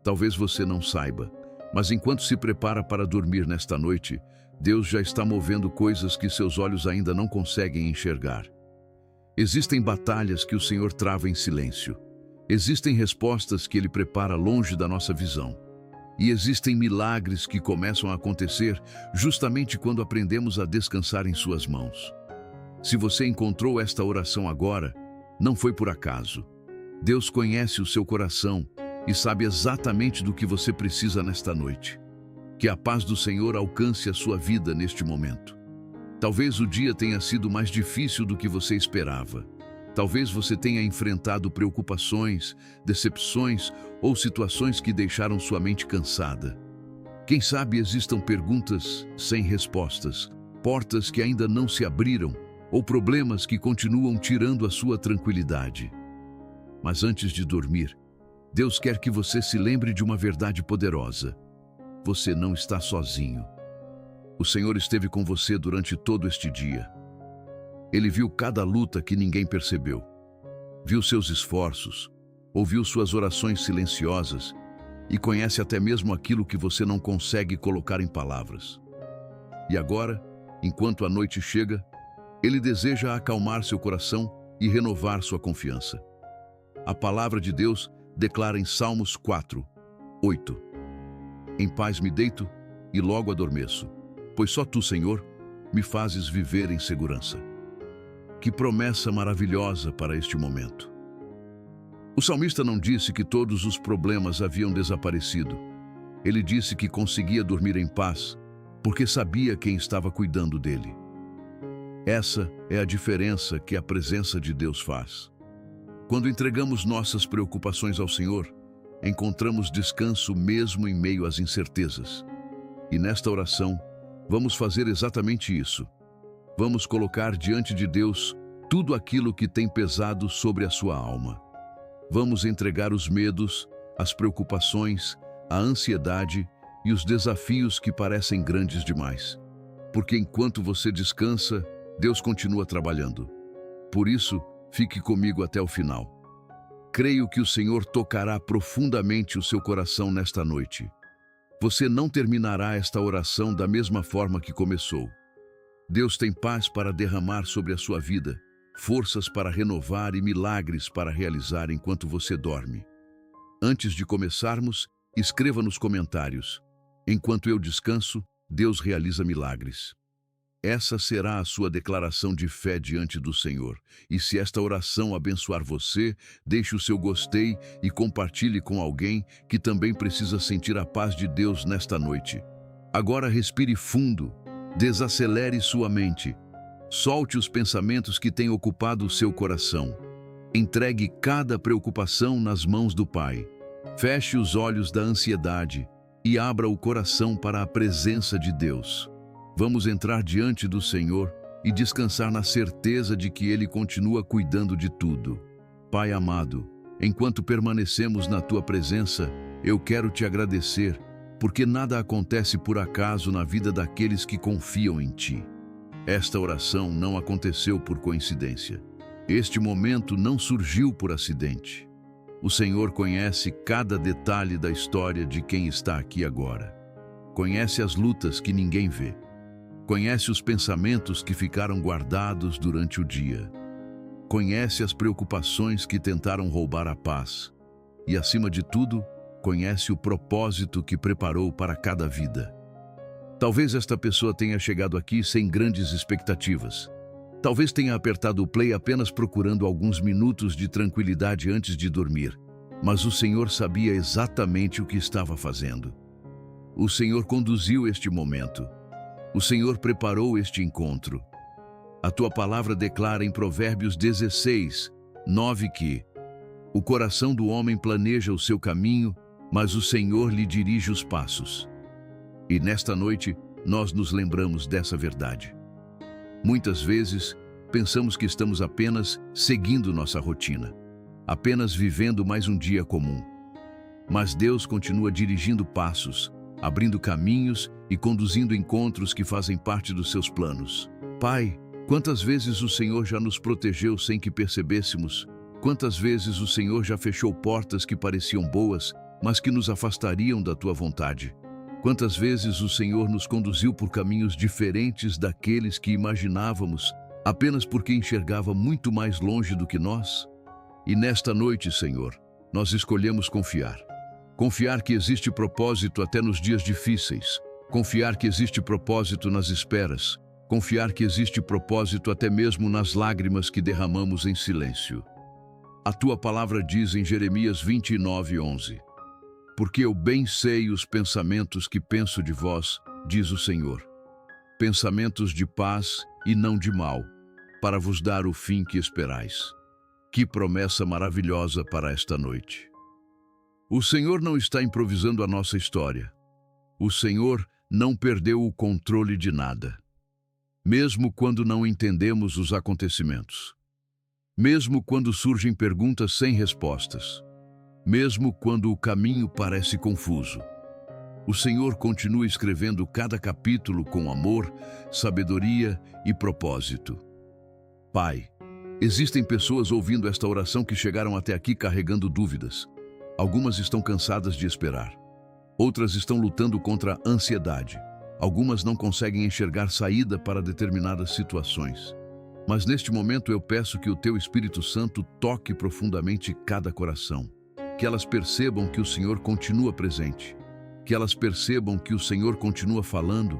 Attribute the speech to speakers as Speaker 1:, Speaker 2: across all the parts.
Speaker 1: Talvez você não saiba, mas enquanto se prepara para dormir nesta noite, Deus já está movendo coisas que seus olhos ainda não conseguem enxergar. Existem batalhas que o Senhor trava em silêncio. Existem respostas que Ele prepara longe da nossa visão. E existem milagres que começam a acontecer justamente quando aprendemos a descansar em suas mãos. Se você encontrou esta oração agora, não foi por acaso. Deus conhece o seu coração e sabe exatamente do que você precisa nesta noite. Que a paz do Senhor alcance a sua vida neste momento. Talvez o dia tenha sido mais difícil do que você esperava. Talvez você tenha enfrentado preocupações, decepções ou situações que deixaram sua mente cansada. Quem sabe existam perguntas sem respostas, portas que ainda não se abriram ou problemas que continuam tirando a sua tranquilidade. Mas antes de dormir, Deus quer que você se lembre de uma verdade poderosa. Você não está sozinho. O Senhor esteve com você durante todo este dia. Ele viu cada luta que ninguém percebeu. Viu seus esforços, ouviu suas orações silenciosas e conhece até mesmo aquilo que você não consegue colocar em palavras. E agora, enquanto a noite chega, Ele deseja acalmar seu coração e renovar sua confiança. A palavra de Deus declara em Salmos 4, 8: Em paz me deito e logo adormeço, pois só Tu, Senhor, me fazes viver em segurança. Que promessa maravilhosa para este momento. O salmista não disse que todos os problemas haviam desaparecido. Ele disse que conseguia dormir em paz, porque sabia quem estava cuidando dele. Essa é a diferença que a presença de Deus faz. Quando entregamos nossas preocupações ao Senhor, encontramos descanso mesmo em meio às incertezas. E nesta oração, vamos fazer exatamente isso. Vamos colocar diante de Deus tudo aquilo que tem pesado sobre a sua alma. Vamos entregar os medos, as preocupações, a ansiedade e os desafios que parecem grandes demais. Porque enquanto você descansa, Deus continua trabalhando. Por isso, fique comigo até o final. Creio que o Senhor tocará profundamente o seu coração nesta noite. Você não terminará esta oração da mesma forma que começou. Deus tem paz para derramar sobre a sua vida, forças para renovar e milagres para realizar enquanto você dorme. Antes de começarmos, escreva nos comentários: enquanto eu descanso, Deus realiza milagres. Essa será a sua declaração de fé diante do Senhor. E se esta oração abençoar você, deixe o seu gostei e compartilhe com alguém que também precisa sentir a paz de Deus nesta noite. Agora respire fundo. Desacelere sua mente. Solte os pensamentos que têm ocupado o seu coração. Entregue cada preocupação nas mãos do Pai. Feche os olhos da ansiedade e abra o coração para a presença de Deus. Vamos entrar diante do Senhor e descansar na certeza de que Ele continua cuidando de tudo. Pai amado, enquanto permanecemos na Tua presença, eu quero Te agradecer, porque nada acontece por acaso na vida daqueles que confiam em Ti. Esta oração não aconteceu por coincidência. Este momento não surgiu por acidente. O Senhor conhece cada detalhe da história de quem está aqui agora. Conhece as lutas que ninguém vê. Conhece os pensamentos que ficaram guardados durante o dia. Conhece as preocupações que tentaram roubar a paz. E, acima de tudo, conhece o propósito que preparou para cada vida. Talvez esta pessoa tenha chegado aqui sem grandes expectativas. Talvez tenha apertado o play apenas procurando alguns minutos de tranquilidade antes de dormir. Mas o Senhor sabia exatamente o que estava fazendo. O Senhor conduziu este momento. O Senhor preparou este encontro. A Tua palavra declara em Provérbios 16, 9 que o coração do homem planeja o seu caminho, mas o Senhor lhe dirige os passos. E nesta noite, nós nos lembramos dessa verdade. Muitas vezes, pensamos que estamos apenas seguindo nossa rotina, apenas vivendo mais um dia comum. Mas Deus continua dirigindo passos, abrindo caminhos e conduzindo encontros que fazem parte dos seus planos. Pai, quantas vezes o Senhor já nos protegeu sem que percebêssemos? Quantas vezes o Senhor já fechou portas que pareciam boas, mas que nos afastariam da tua vontade. Quantas vezes o Senhor nos conduziu por caminhos diferentes daqueles que imaginávamos, apenas porque enxergava muito mais longe do que nós? E nesta noite, Senhor, nós escolhemos confiar. Confiar que existe propósito até nos dias difíceis. Confiar que existe propósito nas esperas. Confiar que existe propósito até mesmo nas lágrimas que derramamos em silêncio. A tua palavra diz em Jeremias 29:11: porque eu bem sei os pensamentos que penso de vós, diz o Senhor. Pensamentos de paz e não de mal, para vos dar o fim que esperais. Que promessa maravilhosa para esta noite. O Senhor não está improvisando a nossa história. O Senhor não perdeu o controle de nada. Mesmo quando não entendemos os acontecimentos. Mesmo quando surgem perguntas sem respostas. Mesmo quando o caminho parece confuso. O Senhor continua escrevendo cada capítulo com amor, sabedoria e propósito. Pai, existem pessoas ouvindo esta oração que chegaram até aqui carregando dúvidas. Algumas estão cansadas de esperar. Outras estão lutando contra a ansiedade. Algumas não conseguem enxergar saída para determinadas situações. Mas neste momento eu peço que o Teu Espírito Santo toque profundamente cada coração. Que elas percebam que o Senhor continua presente. Que elas percebam que o Senhor continua falando.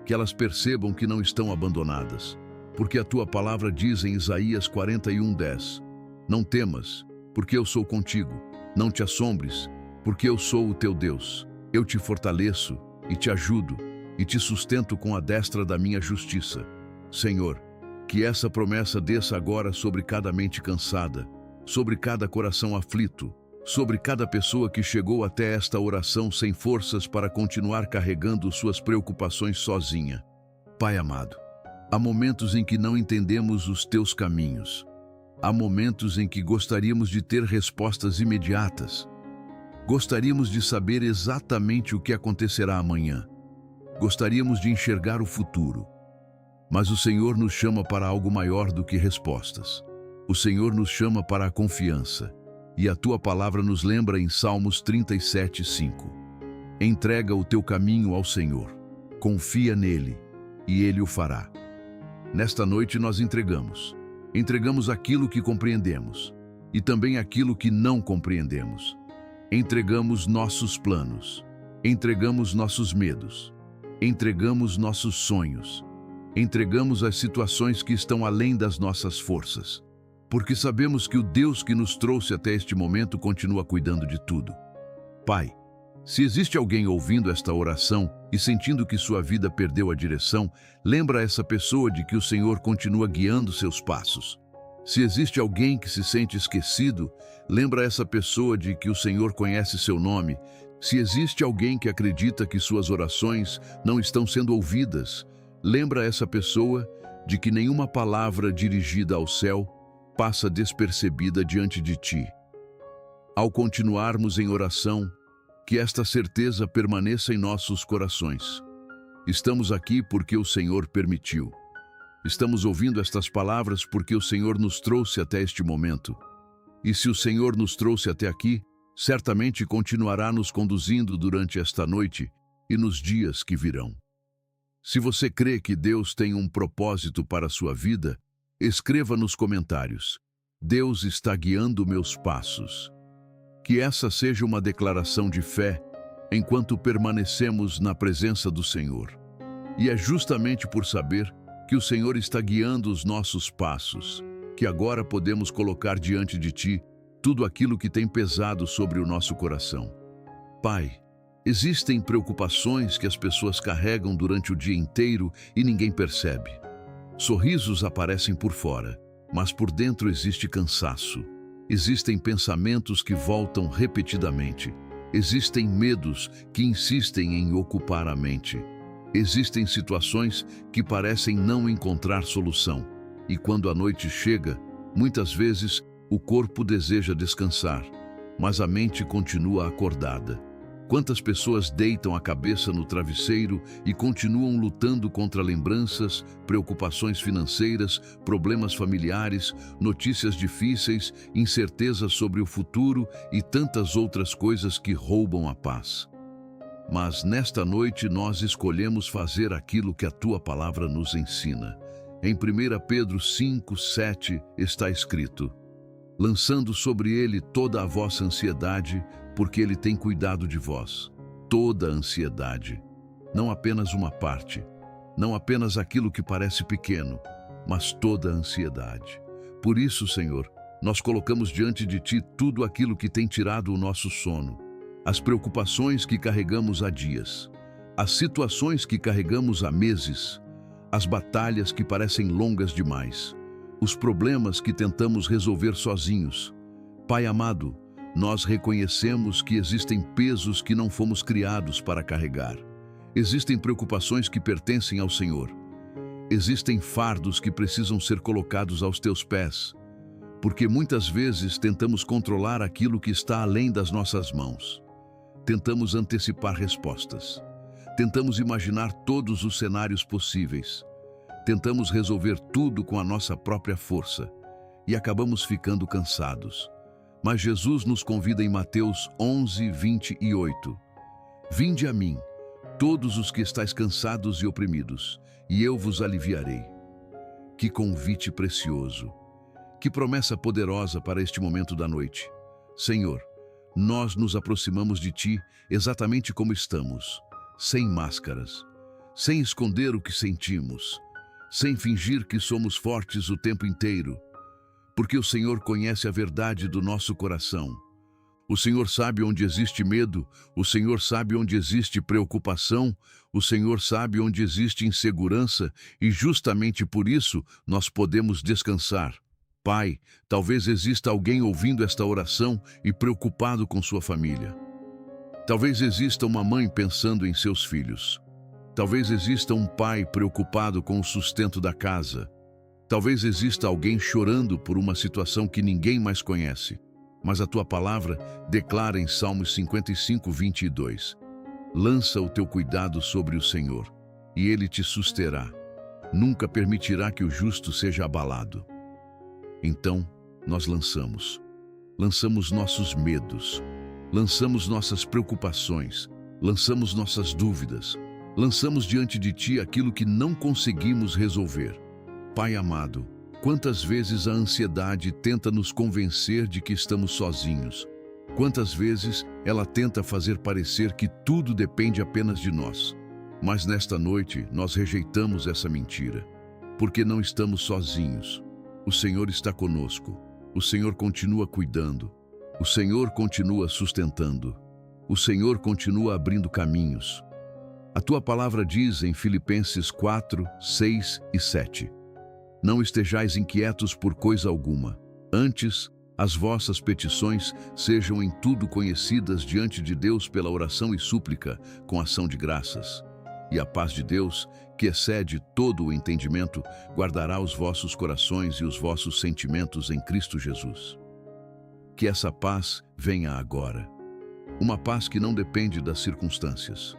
Speaker 1: Que elas percebam que não estão abandonadas. Porque a Tua palavra diz em Isaías 41:10: não temas, porque eu sou contigo. Não te assombres, porque eu sou o teu Deus. Eu te fortaleço e te ajudo e te sustento com a destra da minha justiça. Senhor, que essa promessa desça agora sobre cada mente cansada, sobre cada coração aflito, sobre cada pessoa que chegou até esta oração sem forças para continuar carregando suas preocupações sozinha. Pai amado, há momentos em que não entendemos os teus caminhos. Há momentos em que gostaríamos de ter respostas imediatas. Gostaríamos de saber exatamente o que acontecerá amanhã. Gostaríamos de enxergar o futuro. Mas o Senhor nos chama para algo maior do que respostas. O Senhor nos chama para a confiança. E a tua palavra nos lembra em Salmos 37:5. Entrega o teu caminho ao Senhor. Confia nele, e ele o fará. Nesta noite nós entregamos. Entregamos aquilo que compreendemos e também aquilo que não compreendemos. Entregamos nossos planos. Entregamos nossos medos. Entregamos nossos sonhos. Entregamos as situações que estão além das nossas forças. Porque sabemos que o Deus que nos trouxe até este momento continua cuidando de tudo. Pai, se existe alguém ouvindo esta oração e sentindo que sua vida perdeu a direção, lembra essa pessoa de que o Senhor continua guiando seus passos. Se existe alguém que se sente esquecido, lembra essa pessoa de que o Senhor conhece seu nome. Se existe alguém que acredita que suas orações não estão sendo ouvidas, lembra essa pessoa de que nenhuma palavra dirigida ao céu passa despercebida diante de ti. Ao continuarmos em oração, que esta certeza permaneça em nossos corações. Estamos aqui porque o Senhor permitiu. Estamos ouvindo estas palavras porque o Senhor nos trouxe até este momento. E se o Senhor nos trouxe até aqui, certamente continuará nos conduzindo durante esta noite e nos dias que virão. Se você crê que Deus tem um propósito para a sua vida, escreva nos comentários: Deus está guiando meus passos. Que essa seja uma declaração de fé enquanto permanecemos na presença do Senhor. E é justamente por saber que o Senhor está guiando os nossos passos que agora podemos colocar diante de Ti tudo aquilo que tem pesado sobre o nosso coração. Pai, existem preocupações que as pessoas carregam durante o dia inteiro e ninguém percebe. Sorrisos aparecem por fora, mas por dentro existe cansaço. Existem pensamentos que voltam repetidamente. Existem medos que insistem em ocupar a mente. Existem situações que parecem não encontrar solução. E quando a noite chega, muitas vezes o corpo deseja descansar, mas a mente continua acordada. Quantas pessoas deitam a cabeça no travesseiro e continuam lutando contra lembranças, preocupações financeiras, problemas familiares, notícias difíceis, incertezas sobre o futuro e tantas outras coisas que roubam a paz. Mas nesta noite nós escolhemos fazer aquilo que a tua palavra nos ensina. Em 1 Pedro 5:7 está escrito: lançando sobre ele toda a vossa ansiedade, porque ele tem cuidado de vós. Toda a ansiedade, não apenas uma parte, não apenas aquilo que parece pequeno, mas toda a ansiedade. Por isso, Senhor, nós colocamos diante de Ti tudo aquilo que tem tirado o nosso sono, as preocupações que carregamos há dias, as situações que carregamos há meses, as batalhas que parecem longas demais, os problemas que tentamos resolver sozinhos. Pai amado, nós reconhecemos que existem pesos que não fomos criados para carregar. Existem preocupações que pertencem ao Senhor. Existem fardos que precisam ser colocados aos teus pés, porque muitas vezes tentamos controlar aquilo que está além das nossas mãos. Tentamos antecipar respostas. Tentamos imaginar todos os cenários possíveis. Tentamos resolver tudo com a nossa própria força e acabamos ficando cansados. Mas Jesus nos convida em Mateus 11:28. Vinde a mim, todos os que estáis cansados e oprimidos, e eu vos aliviarei. Que convite precioso! Que promessa poderosa para este momento da noite. Senhor, nós nos aproximamos de Ti exatamente como estamos, sem máscaras, sem esconder o que sentimos, sem fingir que somos fortes o tempo inteiro, porque o Senhor conhece a verdade do nosso coração. O Senhor sabe onde existe medo, o Senhor sabe onde existe preocupação, o Senhor sabe onde existe insegurança e justamente por isso nós podemos descansar. Pai, talvez exista alguém ouvindo esta oração e preocupado com sua família. Talvez exista uma mãe pensando em seus filhos. Talvez exista um pai preocupado com o sustento da casa. Talvez exista alguém chorando por uma situação que ninguém mais conhece. Mas a tua palavra declara em Salmos 55:22: lança o teu cuidado sobre o Senhor, e Ele te susterá. Nunca permitirá que o justo seja abalado. Então, nós lançamos nossos medos, lançamos nossas preocupações, lançamos nossas dúvidas, lançamos diante de Ti aquilo que não conseguimos resolver. Pai amado, quantas vezes a ansiedade tenta nos convencer de que estamos sozinhos? Quantas vezes ela tenta fazer parecer que tudo depende apenas de nós? Mas nesta noite nós rejeitamos essa mentira, porque não estamos sozinhos. O Senhor está conosco, o Senhor continua cuidando, o Senhor continua sustentando, o Senhor continua abrindo caminhos. A tua palavra diz em Filipenses 4:6-7: não estejais inquietos por coisa alguma, antes, as vossas petições sejam em tudo conhecidas diante de Deus pela oração e súplica, com ação de graças. E a paz de Deus, que excede todo o entendimento, guardará os vossos corações e os vossos sentimentos em Cristo Jesus. Que essa paz venha agora. Uma paz que não depende das circunstâncias.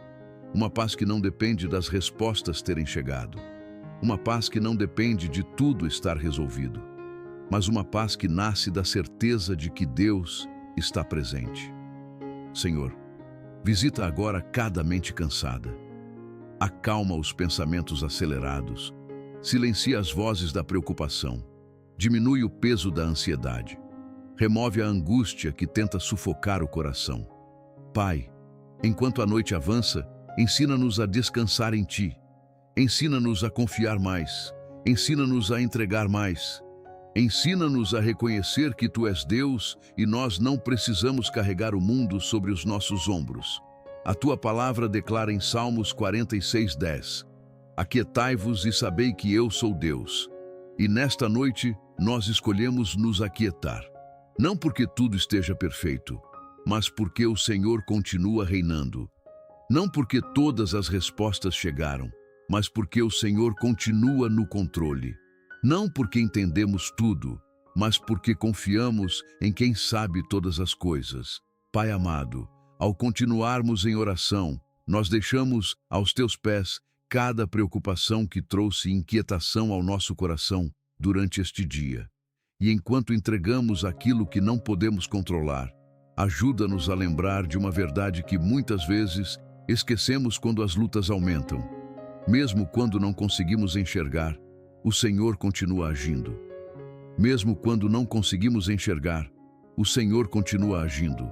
Speaker 1: Uma paz que não depende das respostas terem chegado. Uma paz que não depende de tudo estar resolvido, mas uma paz que nasce da certeza de que Deus está presente. Senhor, visita agora cada mente cansada. Acalma os pensamentos acelerados. Silencia as vozes da preocupação. Diminui o peso da ansiedade. Remove a angústia que tenta sufocar o coração. Pai, enquanto a noite avança, ensina-nos a descansar em Ti. Ensina-nos a confiar mais, ensina-nos a entregar mais, ensina-nos a reconhecer que Tu és Deus e nós não precisamos carregar o mundo sobre os nossos ombros. A Tua palavra declara em Salmos 46:10: aquietai-vos e sabei que eu sou Deus. E nesta noite nós escolhemos nos aquietar, não porque tudo esteja perfeito, mas porque o Senhor continua reinando. Não porque todas as respostas chegaram, mas porque o Senhor continua no controle. Não porque entendemos tudo, mas porque confiamos em quem sabe todas as coisas. Pai amado, Ao continuarmos em oração, nós deixamos aos teus pés cada preocupação que trouxe inquietação ao nosso coração durante este dia. E enquanto entregamos aquilo que não podemos controlar, ajuda-nos a lembrar de uma verdade que muitas vezes esquecemos quando as lutas aumentam. Mesmo quando não conseguimos enxergar, o Senhor continua agindo. Mesmo quando não conseguimos enxergar, o Senhor continua agindo.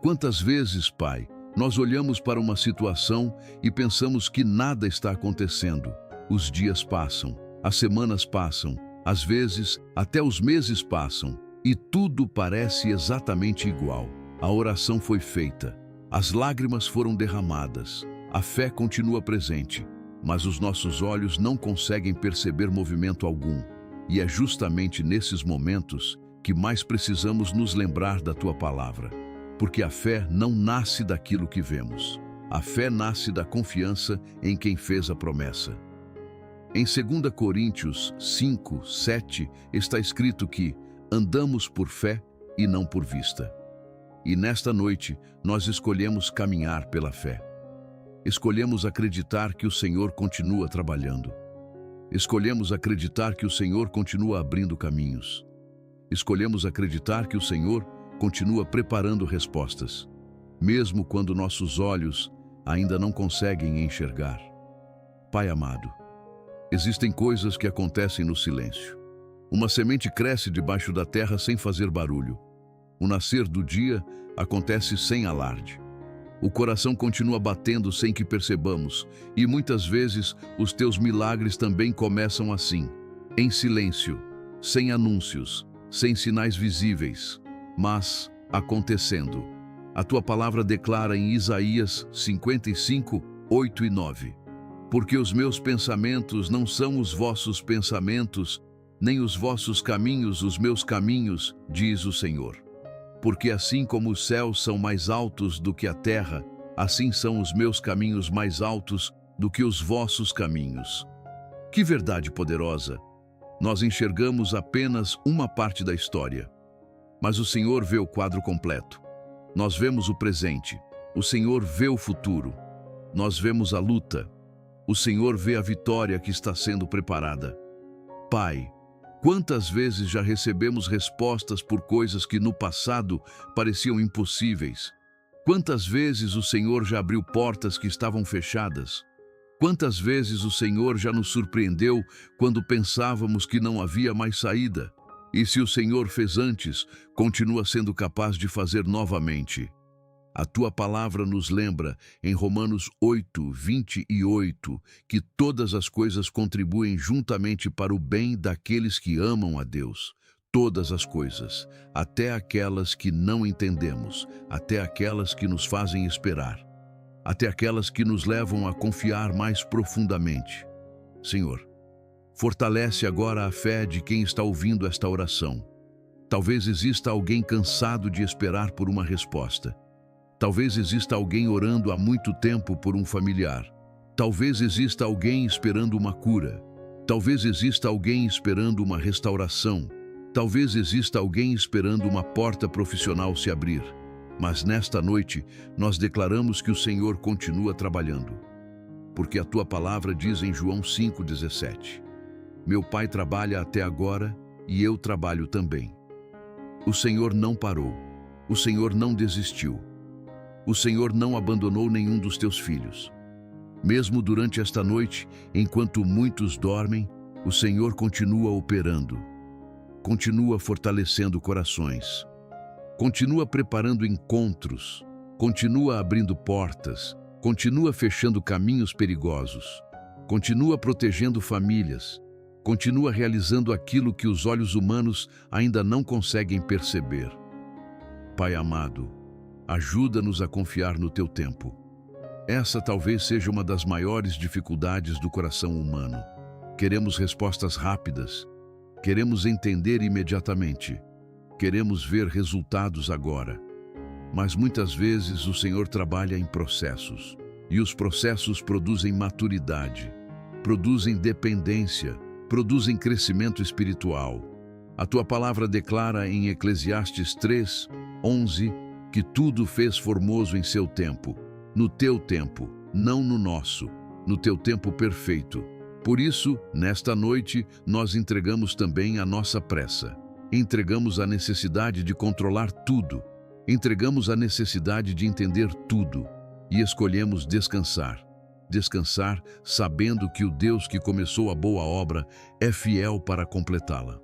Speaker 1: Quantas vezes, Pai, nós olhamos para uma situação e pensamos que nada está acontecendo. Os dias passam, as semanas passam, às vezes até os meses passam, e tudo parece exatamente igual. A oração foi feita, as lágrimas foram derramadas, a fé continua presente, mas os nossos olhos não conseguem perceber movimento algum. E é justamente nesses momentos que mais precisamos nos lembrar da Tua palavra. Porque a fé não nasce daquilo que vemos. A fé nasce da confiança em quem fez a promessa. Em 2 Coríntios 5, 7, está escrito que andamos por fé e não por vista. E nesta noite, nós escolhemos caminhar pela fé. Escolhemos acreditar que o Senhor continua trabalhando. Escolhemos acreditar que o Senhor continua abrindo caminhos. Escolhemos acreditar que o Senhor continua preparando respostas, mesmo quando nossos olhos ainda não conseguem enxergar. Pai amado, existem coisas que acontecem no silêncio. Uma semente cresce debaixo da terra sem fazer barulho. O nascer do dia acontece sem alarde. O coração continua batendo sem que percebamos, e muitas vezes os teus milagres também começam assim, em silêncio, sem anúncios, sem sinais visíveis, mas acontecendo. A tua palavra declara em Isaías 55, 8 e 9. Porque os meus pensamentos não são os vossos pensamentos, nem os vossos caminhos os meus caminhos, diz o Senhor. Porque assim como os céus são mais altos do que a terra, assim são os meus caminhos mais altos do que os vossos caminhos. Que verdade poderosa! Nós enxergamos apenas uma parte da história. Mas o Senhor vê o quadro completo. Nós vemos o presente. O Senhor vê o futuro. Nós vemos a luta. O Senhor vê a vitória que está sendo preparada. Pai, quantas vezes já recebemos respostas por coisas que no passado pareciam impossíveis? Quantas vezes o Senhor já abriu portas que estavam fechadas? Quantas vezes o Senhor já nos surpreendeu quando pensávamos que não havia mais saída? E se o Senhor fez antes, continua sendo capaz de fazer novamente. A tua palavra nos lembra, em Romanos 8, 28, que todas as coisas contribuem juntamente para o bem daqueles que amam a Deus. Todas as coisas, até aquelas que não entendemos, até aquelas que nos fazem esperar, até aquelas que nos levam a confiar mais profundamente. Senhor, fortalece agora a fé de quem está ouvindo esta oração. Talvez exista alguém cansado de esperar por uma resposta. Talvez exista alguém orando há muito tempo por um familiar. Talvez exista alguém esperando uma cura. Talvez exista alguém esperando uma restauração. Talvez exista alguém esperando uma porta profissional se abrir. Mas nesta noite, nós declaramos que o Senhor continua trabalhando. Porque a tua palavra diz em João 5,17: Meu Pai trabalha até agora e eu trabalho também. O Senhor não parou. O Senhor não desistiu. O Senhor não abandonou nenhum dos teus filhos. Mesmo durante esta noite, enquanto muitos dormem, o Senhor continua operando. Continua fortalecendo corações. Continua preparando encontros. Continua abrindo portas. Continua fechando caminhos perigosos. Continua protegendo famílias. Continua realizando aquilo que os olhos humanos ainda não conseguem perceber. Pai amado, ajuda-nos a confiar no teu tempo. Essa talvez seja uma das maiores dificuldades do coração humano. Queremos respostas rápidas. Queremos entender imediatamente. Queremos ver resultados agora. Mas muitas vezes o Senhor trabalha em processos. E os processos produzem maturidade, produzem dependência, produzem crescimento espiritual. A tua palavra declara em Eclesiastes 3, 11, que tudo fez formoso em seu tempo, no teu tempo, não no nosso, no teu tempo perfeito. Por isso, nesta noite, nós entregamos também a nossa pressa. Entregamos a necessidade de controlar tudo. Entregamos a necessidade de entender tudo. E escolhemos descansar. Descansar sabendo que o Deus que começou a boa obra é fiel para completá-la.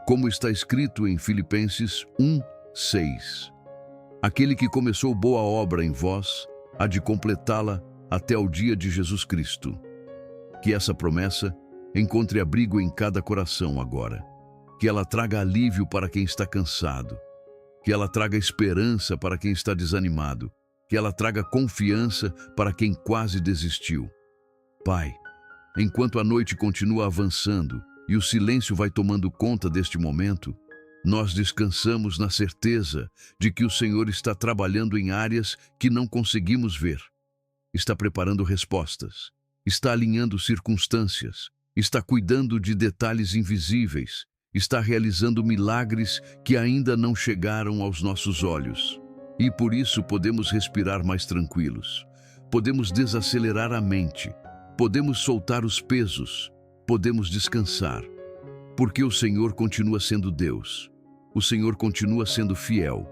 Speaker 1: Como está escrito em Filipenses 1:6. Aquele que começou boa obra em vós, há de completá-la até o dia de Jesus Cristo. Que essa promessa encontre abrigo em cada coração agora. Que ela traga alívio para quem está cansado. Que ela traga esperança para quem está desanimado. Que ela traga confiança para quem quase desistiu. Pai, enquanto a noite continua avançando e o silêncio vai tomando conta deste momento, nós descansamos na certeza de que o Senhor está trabalhando em áreas que não conseguimos ver. Está preparando respostas, está alinhando circunstâncias, está cuidando de detalhes invisíveis, está realizando milagres que ainda não chegaram aos nossos olhos. E por isso podemos respirar mais tranquilos, podemos desacelerar a mente, podemos soltar os pesos, podemos descansar, porque o Senhor continua sendo Deus, o Senhor continua sendo fiel,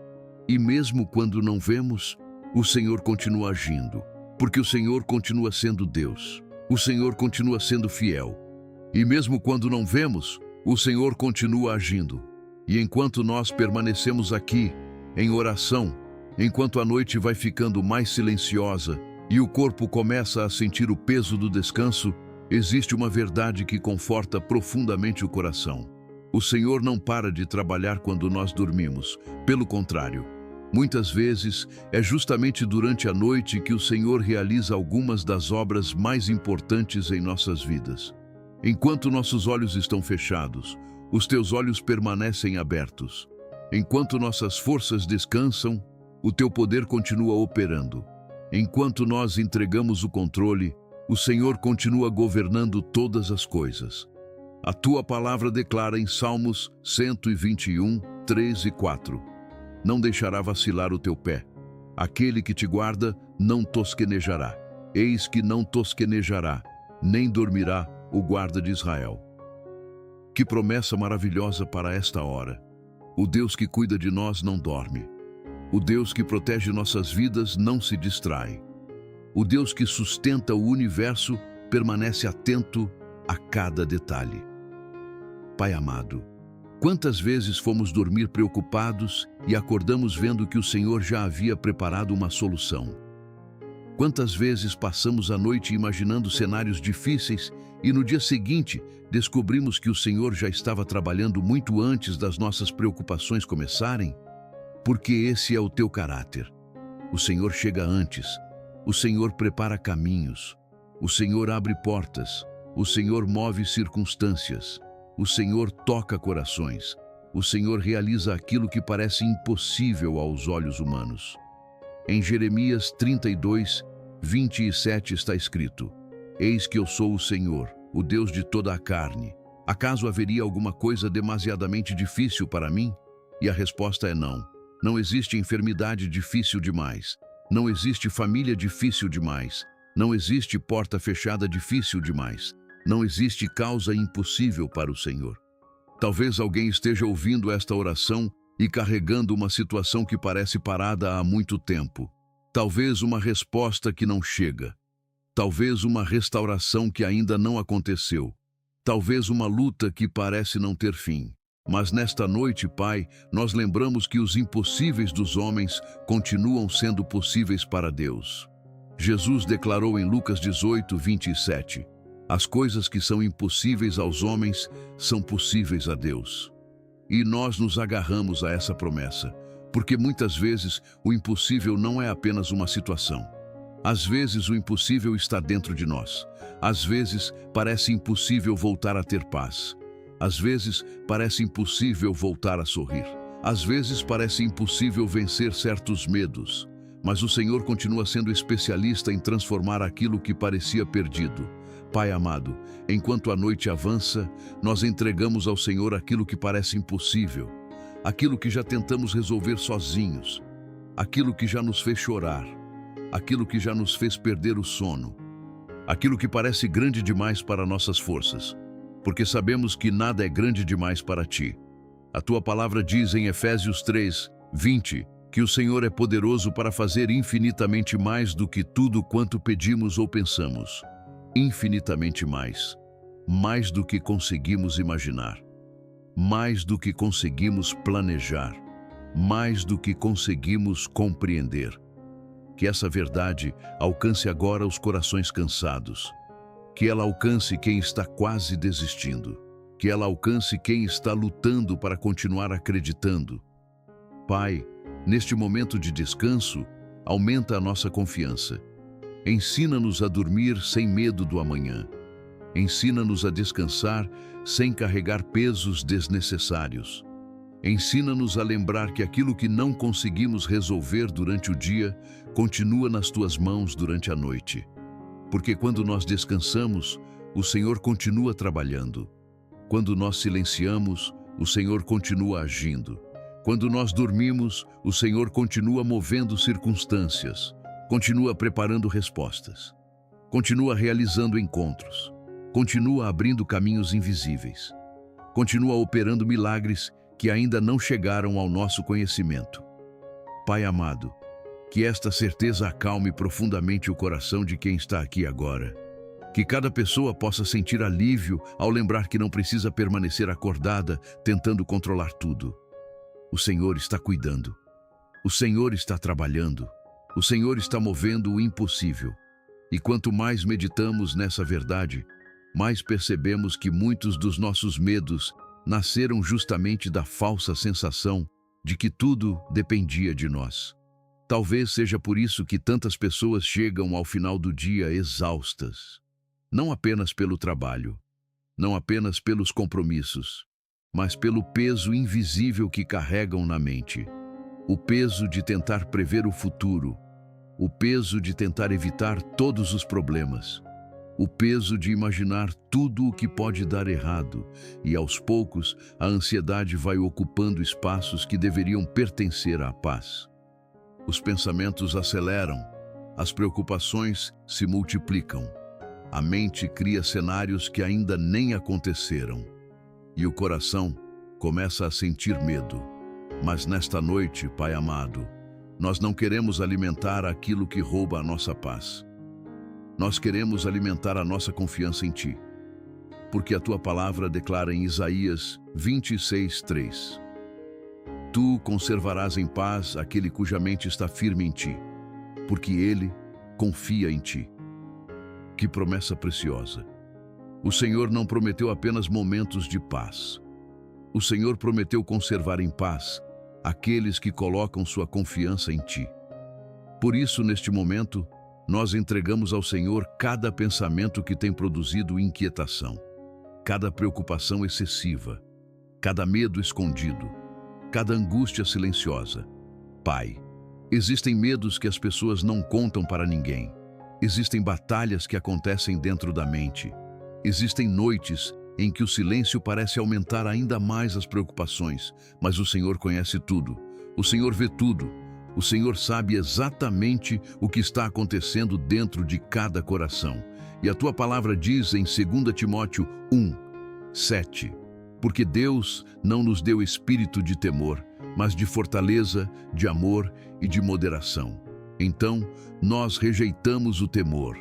Speaker 1: e mesmo quando não vemos, o Senhor continua agindo, porque o Senhor continua sendo Deus, o Senhor continua sendo fiel, e mesmo quando não vemos, o Senhor continua agindo. E enquanto nós permanecemos aqui, em oração, enquanto a noite vai ficando mais silenciosa e o corpo começa a sentir o peso do descanso, existe uma verdade que conforta profundamente o coração. O Senhor não para de trabalhar quando nós dormimos. Pelo contrário, muitas vezes é justamente durante a noite que o Senhor realiza algumas das obras mais importantes em nossas vidas. Enquanto nossos olhos estão fechados, os teus olhos permanecem abertos. Enquanto nossas forças descansam, o teu poder continua operando. Enquanto nós entregamos o controle, o Senhor continua governando todas as coisas. A tua palavra declara em Salmos 121, 3 e 4. Não deixará vacilar o teu pé. Aquele que te guarda não tosquenejará. Eis que não tosquenejará, nem dormirá o guarda de Israel. Que promessa maravilhosa para esta hora. O Deus que cuida de nós não dorme. O Deus que protege nossas vidas não se distrai. O Deus que sustenta o universo permanece atento a cada detalhe. Pai amado, quantas vezes fomos dormir preocupados e acordamos vendo que o Senhor já havia preparado uma solução? Quantas vezes passamos a noite imaginando cenários difíceis e no dia seguinte descobrimos que o Senhor já estava trabalhando muito antes das nossas preocupações começarem? Porque esse é o teu caráter. O Senhor chega antes, o Senhor prepara caminhos, o Senhor abre portas, o Senhor move circunstâncias, o Senhor toca corações, o Senhor realiza aquilo que parece impossível aos olhos humanos. Em Jeremias 32, 27 está escrito: Eis que eu sou o Senhor, o Deus de toda a carne. Acaso haveria alguma coisa demasiadamente difícil para mim? E a resposta é não. Não existe enfermidade difícil demais. Não existe família difícil demais. Não existe porta fechada difícil demais. Não existe causa impossível para o Senhor. Talvez alguém esteja ouvindo esta oração e carregando uma situação que parece parada há muito tempo. Talvez uma resposta que não chega. Talvez uma restauração que ainda não aconteceu. Talvez uma luta que parece não ter fim. Mas nesta noite, Pai, nós lembramos que os impossíveis dos homens continuam sendo possíveis para Deus. Jesus declarou em Lucas 18, 27, as coisas que são impossíveis aos homens são possíveis a Deus. E nós nos agarramos a essa promessa, porque muitas vezes o impossível não é apenas uma situação. Às vezes o impossível está dentro de nós. Às vezes parece impossível voltar a ter paz. Às vezes parece impossível voltar a sorrir. Às vezes parece impossível vencer certos medos. Mas o Senhor continua sendo especialista em transformar aquilo que parecia perdido. Pai amado, enquanto a noite avança, nós entregamos ao Senhor aquilo que parece impossível, aquilo que já tentamos resolver sozinhos. aquilo que já nos fez chorar, aquilo que já nos fez perder o sono, aquilo que parece grande demais para nossas forças, porque sabemos que nada é grande demais para ti. A tua palavra diz em Efésios 3:20 que o Senhor é poderoso para fazer infinitamente mais do que tudo quanto pedimos ou pensamos. Infinitamente mais. Mais do que conseguimos imaginar. Mais do que conseguimos planejar. Mais do que conseguimos compreender. Que essa verdade alcance agora os corações cansados. Que ela alcance quem está quase desistindo. Que ela alcance quem está lutando para continuar acreditando. Pai, neste momento de descanso, aumenta a nossa confiança. Ensina-nos a dormir sem medo do amanhã. Ensina-nos a descansar sem carregar pesos desnecessários. Ensina-nos a lembrar que aquilo que não conseguimos resolver durante o dia continua nas tuas mãos durante a noite. Porque quando nós descansamos, o Senhor continua trabalhando. Quando nós silenciamos, o Senhor continua agindo. Quando nós dormimos, o Senhor continua movendo circunstâncias, continua preparando respostas, continua realizando encontros, continua abrindo caminhos invisíveis, continua operando milagres que ainda não chegaram ao nosso conhecimento. Pai amado, que esta certeza acalme profundamente o coração de quem está aqui agora. Que cada pessoa possa sentir alívio ao lembrar que não precisa permanecer acordada tentando controlar tudo. O Senhor está cuidando. O Senhor está trabalhando. O Senhor está movendo o impossível. E quanto mais meditamos nessa verdade, mais percebemos que muitos dos nossos medos nasceram justamente da falsa sensação de que tudo dependia de nós. Talvez seja por isso que tantas pessoas chegam ao final do dia exaustas. Não apenas pelo trabalho, não apenas pelos compromissos, mas pelo peso invisível que carregam na mente. O peso de tentar prever o futuro, o peso de tentar evitar todos os problemas, o peso de imaginar tudo o que pode dar errado, e aos poucos a ansiedade vai ocupando espaços que deveriam pertencer à paz. Os pensamentos aceleram, as preocupações se multiplicam, a mente cria cenários que ainda nem aconteceram. E o coração começa a sentir medo. Mas nesta noite, Pai amado, nós não queremos alimentar aquilo que rouba a nossa paz. Nós queremos alimentar a nossa confiança em Ti. Porque a Tua palavra declara em Isaías 26:3: Tu conservarás em paz aquele cuja mente está firme em Ti, porque ele confia em Ti. Que promessa preciosa! O Senhor não prometeu apenas momentos de paz. O Senhor prometeu conservar em paz aqueles que colocam sua confiança em Ti. Por isso, neste momento, nós entregamos ao Senhor cada pensamento que tem produzido inquietação, cada preocupação excessiva, cada medo escondido, cada angústia silenciosa. Pai, existem medos que as pessoas não contam para ninguém. Existem batalhas que acontecem dentro da mente. Existem noites em que o silêncio parece aumentar ainda mais as preocupações, mas o Senhor conhece tudo, o Senhor vê tudo, o Senhor sabe exatamente o que está acontecendo dentro de cada coração. E a Tua palavra diz em 2 Timóteo 1:7, porque Deus não nos deu espírito de temor, mas de fortaleza, de amor e de moderação. Então, nós rejeitamos o temor,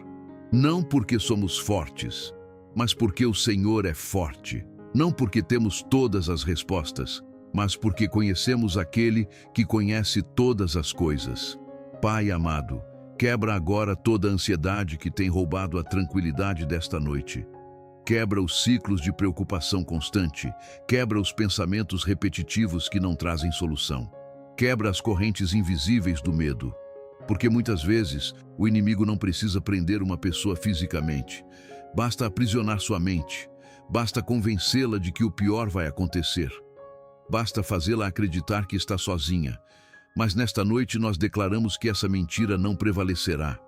Speaker 1: não porque somos fortes, mas porque o Senhor é forte. Não porque temos todas as respostas, mas porque conhecemos aquele que conhece todas as coisas. Pai amado, quebra agora toda a ansiedade que tem roubado a tranquilidade desta noite. Quebra os ciclos de preocupação constante, quebra os pensamentos repetitivos que não trazem solução. Quebra as correntes invisíveis do medo. Porque muitas vezes o inimigo não precisa prender uma pessoa fisicamente. Basta aprisionar sua mente. Basta convencê-la de que o pior vai acontecer. Basta fazê-la acreditar que está sozinha. Mas nesta noite nós declaramos que essa mentira não prevalecerá.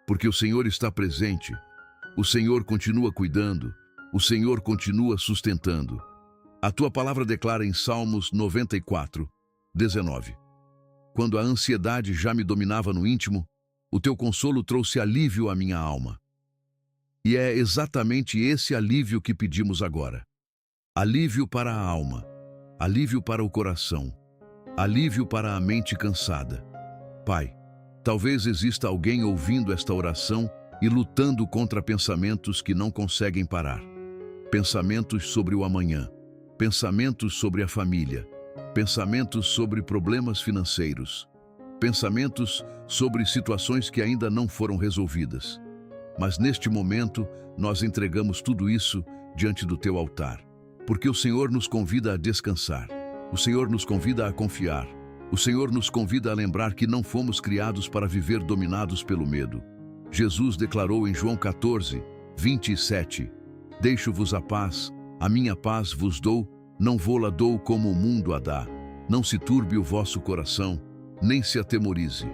Speaker 1: Porque o Senhor está presente. O Senhor continua cuidando. O Senhor continua sustentando. A Tua palavra declara em Salmos 94:19: quando a ansiedade já me dominava no íntimo, o teu consolo trouxe alívio à minha alma. E é exatamente esse alívio que pedimos agora. Alívio para a alma, alívio para o coração, alívio para a mente cansada. Pai, talvez exista alguém ouvindo esta oração e lutando contra pensamentos que não conseguem parar. Pensamentos sobre o amanhã, pensamentos sobre a família, pensamentos sobre problemas financeiros, pensamentos sobre situações que ainda não foram resolvidas. Mas neste momento, nós entregamos tudo isso diante do teu altar, porque o Senhor nos convida a descansar, o Senhor nos convida a confiar, o Senhor nos convida a lembrar que não fomos criados para viver dominados pelo medo. Jesus declarou em João 14, 27, Deixo-vos a minha paz vos dou, não vô-la dou como o mundo a dá. Não se turbe o vosso coração, nem se atemorize.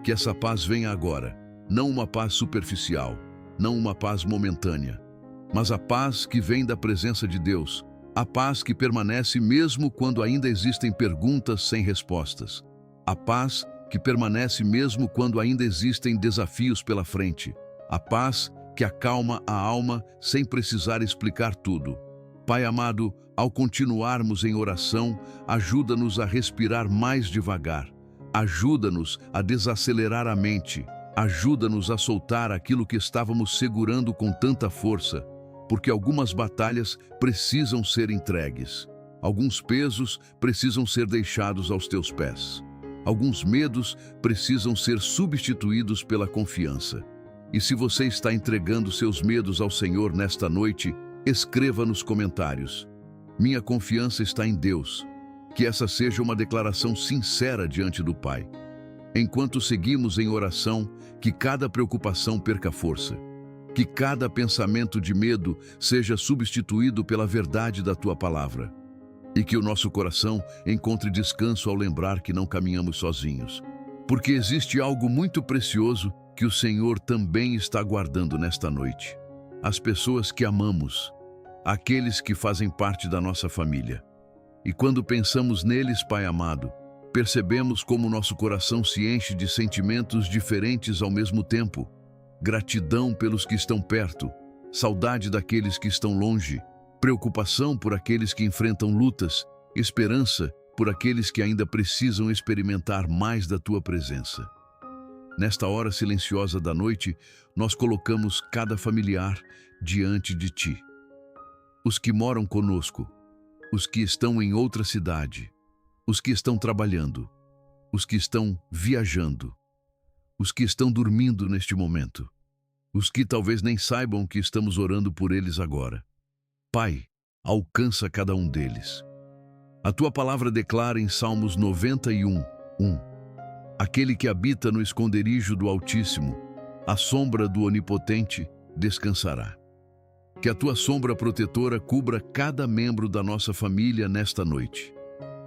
Speaker 1: Que essa paz venha agora, não uma paz superficial, não uma paz momentânea, mas a paz que vem da presença de Deus, a paz que permanece mesmo quando ainda existem perguntas sem respostas, a paz que permanece mesmo quando ainda existem desafios pela frente, a paz que acalma a alma sem precisar explicar tudo. Pai amado, ao continuarmos em oração, ajuda-nos a respirar mais devagar, ajuda-nos a desacelerar a mente, ajuda-nos a soltar aquilo que estávamos segurando com tanta força, porque algumas batalhas precisam ser entregues, alguns pesos precisam ser deixados aos teus pés, alguns medos precisam ser substituídos pela confiança. E se você está entregando seus medos ao Senhor nesta noite, escreva nos comentários: minha confiança está em Deus. Que essa seja uma declaração sincera diante do Pai. Enquanto seguimos em oração, que cada preocupação perca força. Que cada pensamento de medo seja substituído pela verdade da Tua palavra. E que o nosso coração encontre descanso ao lembrar que não caminhamos sozinhos. Porque existe algo muito precioso que o Senhor também está guardando nesta noite. As pessoas que amamos, aqueles que fazem parte da nossa família. E quando pensamos neles, Pai amado, percebemos como nosso coração se enche de sentimentos diferentes ao mesmo tempo. Gratidão pelos que estão perto, saudade daqueles que estão longe, preocupação por aqueles que enfrentam lutas, esperança por aqueles que ainda precisam experimentar mais da Tua presença. Nesta hora silenciosa da noite, nós colocamos cada familiar diante de Ti. Os que moram conosco, os que estão em outra cidade, os que estão trabalhando, os que estão viajando, os que estão dormindo neste momento, os que talvez nem saibam que estamos orando por eles agora. Pai, alcança cada um deles. A Tua palavra declara em Salmos 91, 1, Aquele que habita no esconderijo do Altíssimo, à sombra do Onipotente, descansará. Que a Tua sombra protetora cubra cada membro da nossa família nesta noite.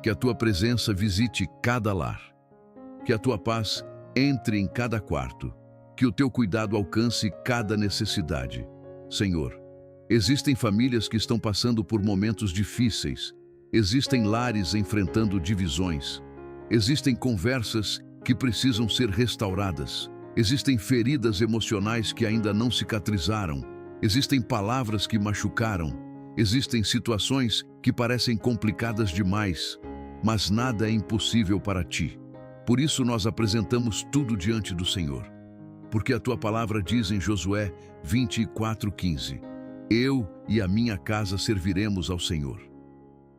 Speaker 1: Que a Tua presença visite cada lar. Que a Tua paz entre em cada quarto. Que o Teu cuidado alcance cada necessidade. Senhor, existem famílias que estão passando por momentos difíceis. Existem lares enfrentando divisões. Existem conversas que precisam ser restauradas. Existem feridas emocionais que ainda não cicatrizaram. Existem palavras que machucaram. Existem situações que parecem complicadas demais, mas nada é impossível para Ti. Por isso nós apresentamos tudo diante do Senhor. Porque a Tua palavra diz em Josué 24:15, Eu e a minha casa serviremos ao Senhor.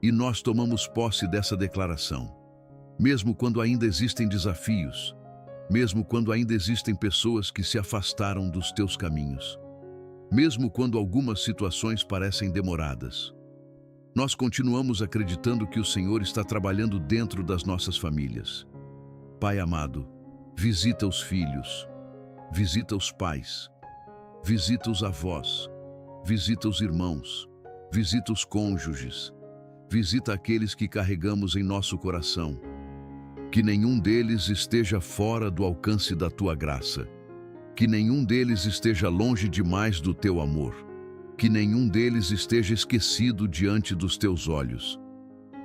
Speaker 1: E nós tomamos posse dessa declaração. Mesmo quando ainda existem desafios, mesmo quando ainda existem pessoas que se afastaram dos Teus caminhos, mesmo quando algumas situações parecem demoradas, nós continuamos acreditando que o Senhor está trabalhando dentro das nossas famílias. Pai amado, visita os filhos, visita os pais, visita os avós, visita os irmãos, visita os cônjuges, visita aqueles que carregamos em nosso coração. Que nenhum deles esteja fora do alcance da Tua graça. Que nenhum deles esteja longe demais do Teu amor. Que nenhum deles esteja esquecido diante dos Teus olhos.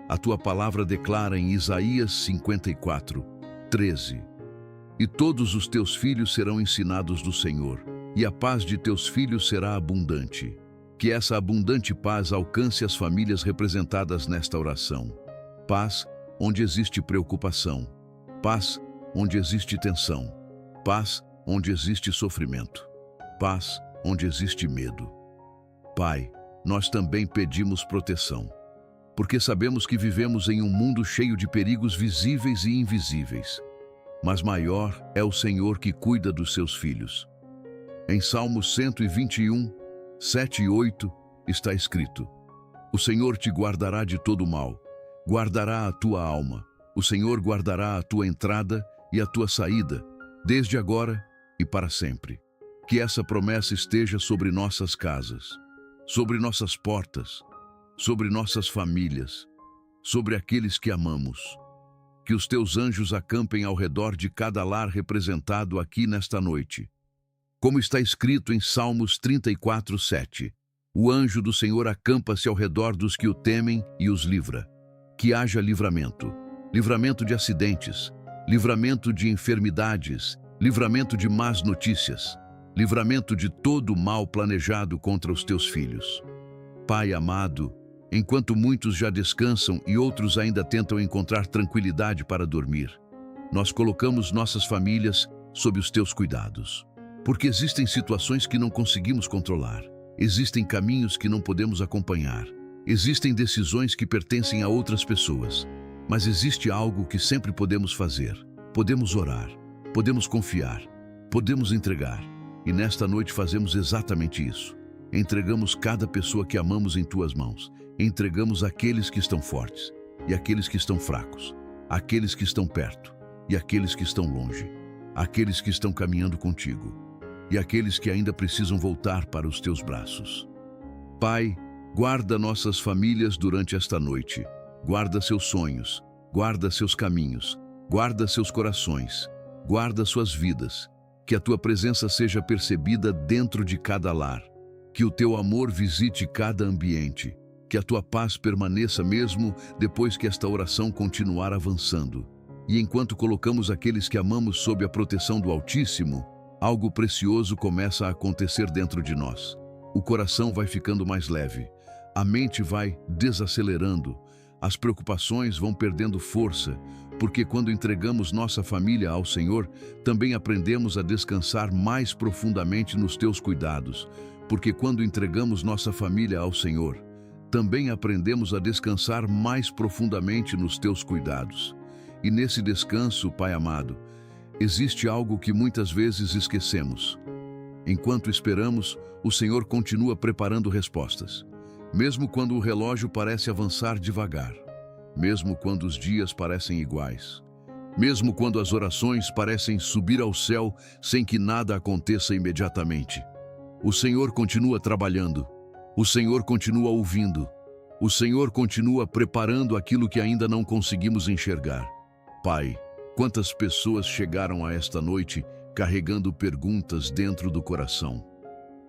Speaker 1: A Tua palavra declara em Isaías 54, 13. E todos os teus filhos serão ensinados do Senhor, e a paz de teus filhos será abundante. Que essa abundante paz alcance as famílias representadas nesta oração. Paz onde existe preocupação. Paz onde existe tensão. Paz onde existe sofrimento. Paz onde existe medo. Pai, nós também pedimos proteção, porque sabemos que vivemos em um mundo cheio de perigos visíveis e invisíveis. Mas maior é o Senhor que cuida dos seus filhos. Em Salmos 121, 7 e 8, está escrito: O Senhor te guardará de todo mal, guardará a tua alma. O Senhor guardará a tua entrada e a tua saída, desde agora e para sempre. Que essa promessa esteja sobre nossas casas, sobre nossas portas, sobre nossas famílias, sobre aqueles que amamos. Que os teus anjos acampem ao redor de cada lar representado aqui nesta noite. Como está escrito em Salmos 34, 7, o anjo do Senhor acampa-se ao redor dos que o temem e os livra. Que haja livramento, livramento de acidentes, livramento de enfermidades, livramento de más notícias, livramento de todo o mal planejado contra os teus filhos. Pai amado, enquanto muitos já descansam e outros ainda tentam encontrar tranquilidade para dormir, nós colocamos nossas famílias sob os teus cuidados. Porque existem situações que não conseguimos controlar, existem caminhos que não podemos acompanhar, existem decisões que pertencem a outras pessoas, mas existe algo que sempre podemos fazer. Podemos orar, podemos confiar, podemos entregar, e nesta noite fazemos exatamente isso. Entregamos cada pessoa que amamos em tuas mãos. Entregamos aqueles que estão fortes e aqueles que estão fracos, aqueles que estão perto e aqueles que estão longe, aqueles que estão caminhando contigo e aqueles que ainda precisam voltar para os teus braços. Pai, guarda nossas famílias durante esta noite. Guarda seus sonhos, guarda seus caminhos, guarda seus corações, guarda suas vidas. Que a tua presença seja percebida dentro de cada lar. Que o teu amor visite cada ambiente. Que a tua paz permaneça mesmo depois que esta oração continuar avançando. E enquanto colocamos aqueles que amamos sob a proteção do Altíssimo, algo precioso começa a acontecer dentro de nós. O coração vai ficando mais leve, a mente vai desacelerando, as preocupações vão perdendo força, porque quando entregamos nossa família ao Senhor, também aprendemos a descansar mais profundamente nos teus cuidados, porque quando entregamos nossa família ao Senhor, também aprendemos a descansar mais profundamente nos teus cuidados. E nesse descanso, Pai amado, existe algo que muitas vezes esquecemos. Enquanto esperamos, o Senhor continua preparando respostas. Mesmo quando o relógio parece avançar devagar, mesmo quando os dias parecem iguais, mesmo quando as orações parecem subir ao céu sem que nada aconteça imediatamente, o Senhor continua trabalhando. O Senhor continua ouvindo. O Senhor continua preparando aquilo que ainda não conseguimos enxergar. Pai, quantas pessoas chegaram a esta noite carregando perguntas dentro do coração?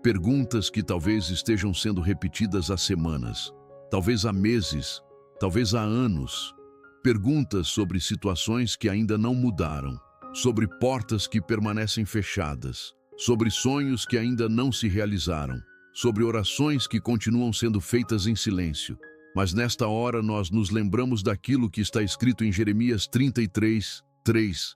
Speaker 1: Perguntas que talvez estejam sendo repetidas há semanas, talvez há meses, talvez há anos. Perguntas sobre situações que ainda não mudaram, sobre portas que permanecem fechadas, sobre sonhos que ainda não se realizaram, sobre orações que continuam sendo feitas em silêncio. Mas nesta hora nós nos lembramos daquilo que está escrito em Jeremias 33, 3.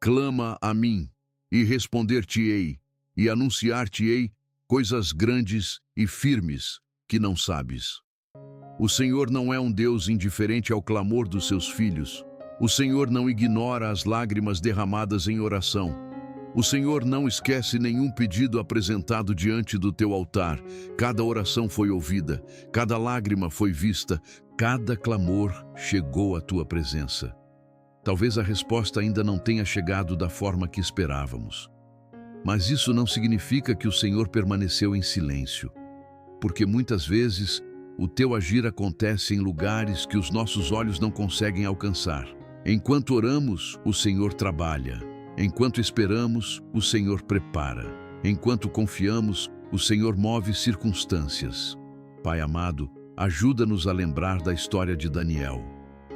Speaker 1: Clama a mim, e responder-te-ei, e anunciar-te-ei coisas grandes e firmes que não sabes. O Senhor não é um Deus indiferente ao clamor dos seus filhos. O Senhor não ignora as lágrimas derramadas em oração. O Senhor não esquece nenhum pedido apresentado diante do teu altar. Cada oração foi ouvida, cada lágrima foi vista, cada clamor chegou à tua presença. Talvez a resposta ainda não tenha chegado da forma que esperávamos. Mas isso não significa que o Senhor permaneceu em silêncio, porque muitas vezes o teu agir acontece em lugares que os nossos olhos não conseguem alcançar. Enquanto oramos, o Senhor trabalha. Enquanto esperamos, o Senhor prepara. Enquanto confiamos, o Senhor move circunstâncias. Pai amado, ajuda-nos a lembrar da história de Daniel.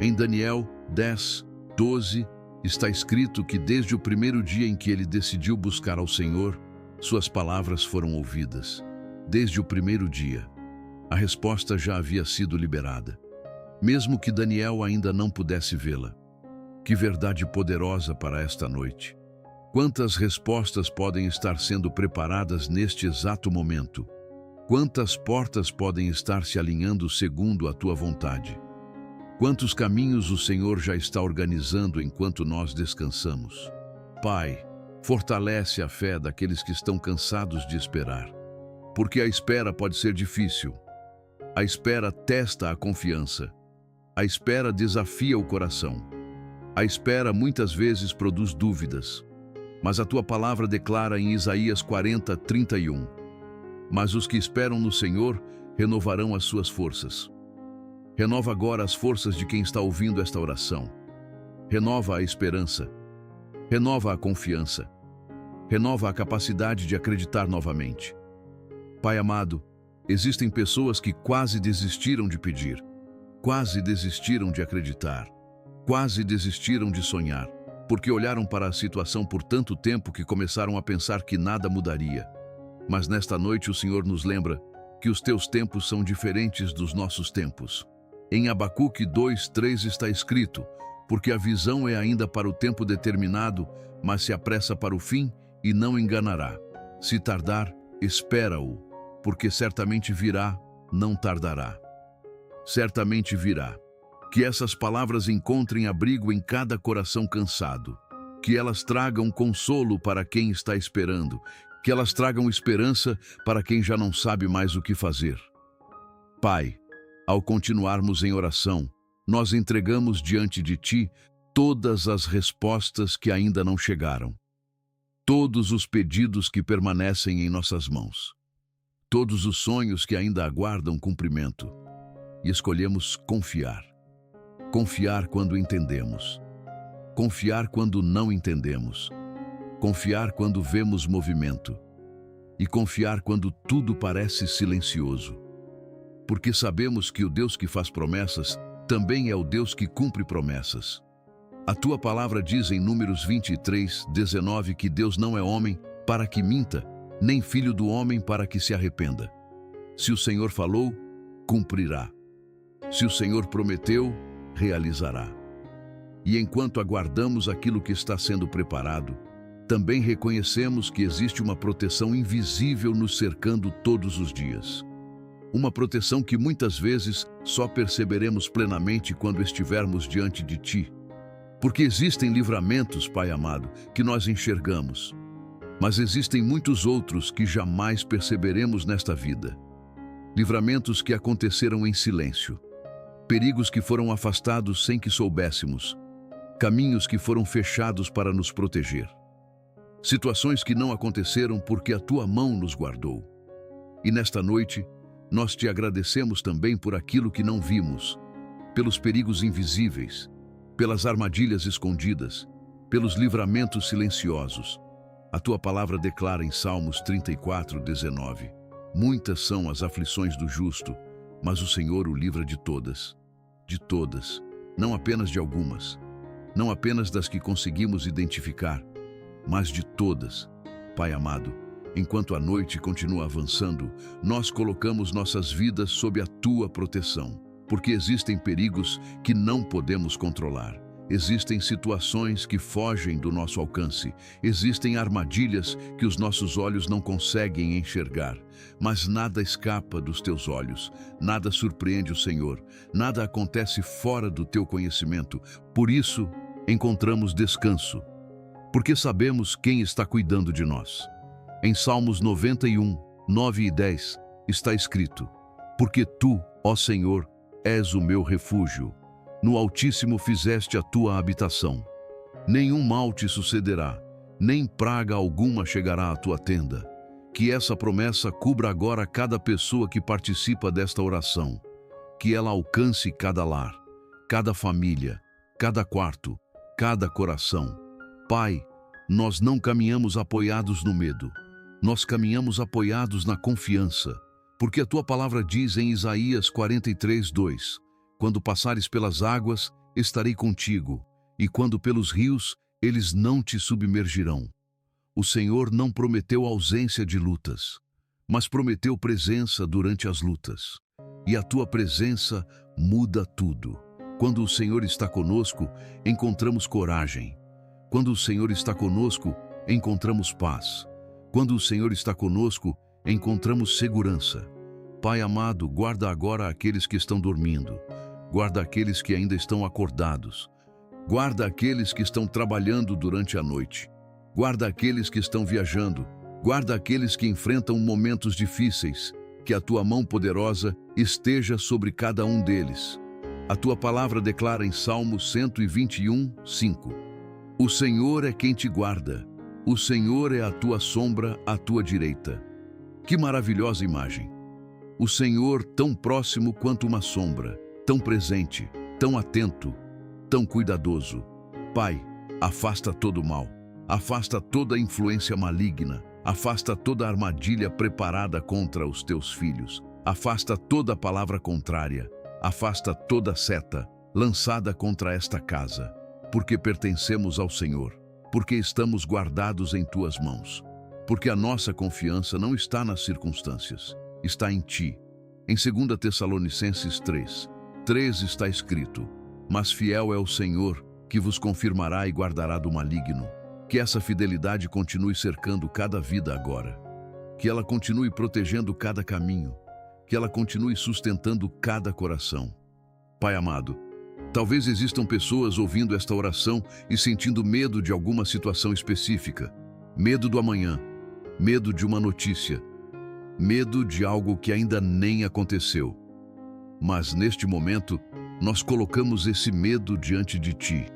Speaker 1: Em Daniel 10, 12, Está escrito que desde o primeiro dia em que ele decidiu buscar ao Senhor, suas palavras foram ouvidas. Desde o primeiro dia, a resposta já havia sido liberada, mesmo que Daniel ainda não pudesse vê-la. Que verdade poderosa para esta noite! Quantas respostas podem estar sendo preparadas neste exato momento? Quantas portas podem estar se alinhando segundo a tua vontade? Quantos caminhos o Senhor já está organizando enquanto nós descansamos? Pai, fortalece a fé daqueles que estão cansados de esperar, porque a espera pode ser difícil. A espera testa a confiança. A espera desafia o coração. A espera muitas vezes produz dúvidas. Mas a tua palavra declara em Isaías 40:31: mas os que esperam no Senhor renovarão as suas forças. Renova agora as forças de quem está ouvindo esta oração. Renova a esperança. Renova a confiança. Renova a capacidade de acreditar novamente. Pai amado, existem pessoas que quase desistiram de pedir, quase desistiram de acreditar, quase desistiram de sonhar, porque olharam para a situação por tanto tempo que começaram a pensar que nada mudaria. Mas nesta noite o Senhor nos lembra que os teus tempos são diferentes dos nossos tempos. Em Abacuque 2:3 está escrito: porque a visão é ainda para o tempo determinado, mas se apressa para o fim e não enganará. Se tardar, espera-o, porque certamente virá, não tardará. Certamente virá. Que essas palavras encontrem abrigo em cada coração cansado. Que elas tragam consolo para quem está esperando. Que elas tragam esperança para quem já não sabe mais o que fazer. Pai, ao continuarmos em oração, nós entregamos diante de Ti todas as respostas que ainda não chegaram. Todos os pedidos que permanecem em nossas mãos. Todos os sonhos que ainda aguardam cumprimento. E escolhemos confiar. Confiar quando entendemos. Confiar quando não entendemos. Confiar quando vemos movimento. E confiar quando tudo parece silencioso. Porque sabemos que o Deus que faz promessas também é o Deus que cumpre promessas. A tua palavra diz em Números 23:19 que Deus não é homem para que minta, nem filho do homem para que se arrependa. Se o Senhor falou, cumprirá. Se o Senhor prometeu, realizará. E enquanto aguardamos aquilo que está sendo preparado, também reconhecemos que existe uma proteção invisível nos cercando todos os dias. Uma proteção que muitas vezes só perceberemos plenamente quando estivermos diante de Ti. Porque existem livramentos, Pai amado, que nós enxergamos. Mas existem muitos outros que jamais perceberemos nesta vida. Livramentos que aconteceram em silêncio. Perigos que foram afastados sem que soubéssemos. Caminhos que foram fechados para nos proteger. Situações que não aconteceram porque a Tua mão nos guardou. E nesta noite, nós Te agradecemos também por aquilo que não vimos, pelos perigos invisíveis, pelas armadilhas escondidas, pelos livramentos silenciosos. A Tua palavra declara em Salmos 34:19: muitas são as aflições do justo, mas o Senhor o livra de todas, não apenas de algumas, não apenas das que conseguimos identificar, mas de todas. Pai amado, enquanto a noite continua avançando, nós colocamos nossas vidas sob a Tua proteção, porque existem perigos que não podemos controlar. Existem situações que fogem do nosso alcance. Existem armadilhas que os nossos olhos não conseguem enxergar. Mas nada escapa dos Teus olhos. Nada surpreende o Senhor. Nada acontece fora do Teu conhecimento. Por isso, encontramos descanso, porque sabemos quem está cuidando de nós. Em Salmos 91:9 e 10, está escrito: porque Tu, ó Senhor, és o meu refúgio. No Altíssimo fizeste a Tua habitação. Nenhum mal te sucederá, nem praga alguma chegará à tua tenda. Que essa promessa cubra agora cada pessoa que participa desta oração. Que ela alcance cada lar, cada família, cada quarto, cada coração. Pai, nós não caminhamos apoiados no medo. Nós caminhamos apoiados na confiança, porque a Tua palavra diz em Isaías 43:2: quando passares pelas águas, estarei contigo, e quando pelos rios, eles não te submergirão. O Senhor não prometeu ausência de lutas, mas prometeu presença durante as lutas. E a tua presença muda tudo. Quando o Senhor está conosco, encontramos coragem. Quando o Senhor está conosco, encontramos paz. Quando o Senhor está conosco, encontramos segurança. Pai amado, guarda agora aqueles que estão dormindo. Guarda aqueles que ainda estão acordados. Guarda aqueles que estão trabalhando durante a noite. Guarda aqueles que estão viajando. Guarda aqueles que enfrentam momentos difíceis. Que a tua mão poderosa esteja sobre cada um deles. A tua palavra declara em Salmo 121, 5. O Senhor é quem te guarda. O Senhor é a tua sombra à tua direita. Que maravilhosa imagem! O Senhor tão próximo quanto uma sombra, tão presente, tão atento, tão cuidadoso. Pai, afasta todo o mal, afasta toda a influência maligna, afasta toda a armadilha preparada contra os teus filhos, afasta toda a palavra contrária, afasta toda a seta lançada contra esta casa, porque pertencemos ao Senhor, porque estamos guardados em tuas mãos, porque a nossa confiança não está nas circunstâncias, está em ti. Em 2 Tessalonicenses 3 está escrito: mas fiel é o Senhor, que vos confirmará e guardará do maligno. Que essa fidelidade continue cercando cada vida agora. Que ela continue protegendo cada caminho. Que ela continue sustentando cada coração. Pai amado, talvez existam pessoas ouvindo esta oração e sentindo medo de alguma situação específica. Medo do amanhã. Medo de uma notícia. Medo de algo que ainda nem aconteceu. Mas neste momento, nós colocamos esse medo diante de ti,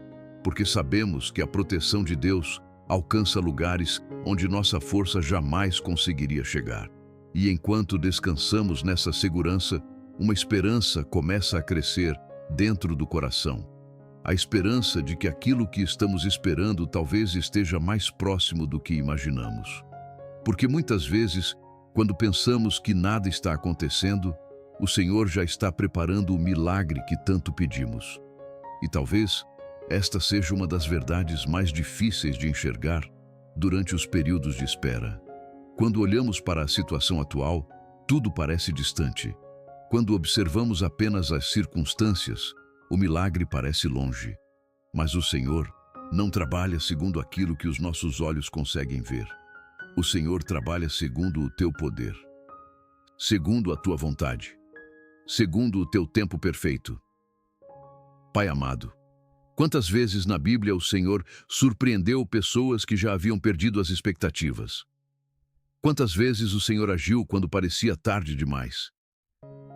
Speaker 1: porque sabemos que a proteção de Deus alcança lugares onde nossa força jamais conseguiria chegar. E enquanto descansamos nessa segurança, uma esperança começa a crescer dentro do coração. A esperança de que aquilo que estamos esperando talvez esteja mais próximo do que imaginamos. Porque muitas vezes, quando pensamos que nada está acontecendo, o Senhor já está preparando o milagre que tanto pedimos. E talvez esta seja uma das verdades mais difíceis de enxergar durante os períodos de espera. Quando olhamos para a situação atual, tudo parece distante. Quando observamos apenas as circunstâncias, o milagre parece longe. Mas o Senhor não trabalha segundo aquilo que os nossos olhos conseguem ver. O Senhor trabalha segundo o teu poder, segundo a tua vontade, segundo o teu tempo perfeito. Pai amado, quantas vezes na Bíblia o Senhor surpreendeu pessoas que já haviam perdido as expectativas? Quantas vezes o Senhor agiu quando parecia tarde demais?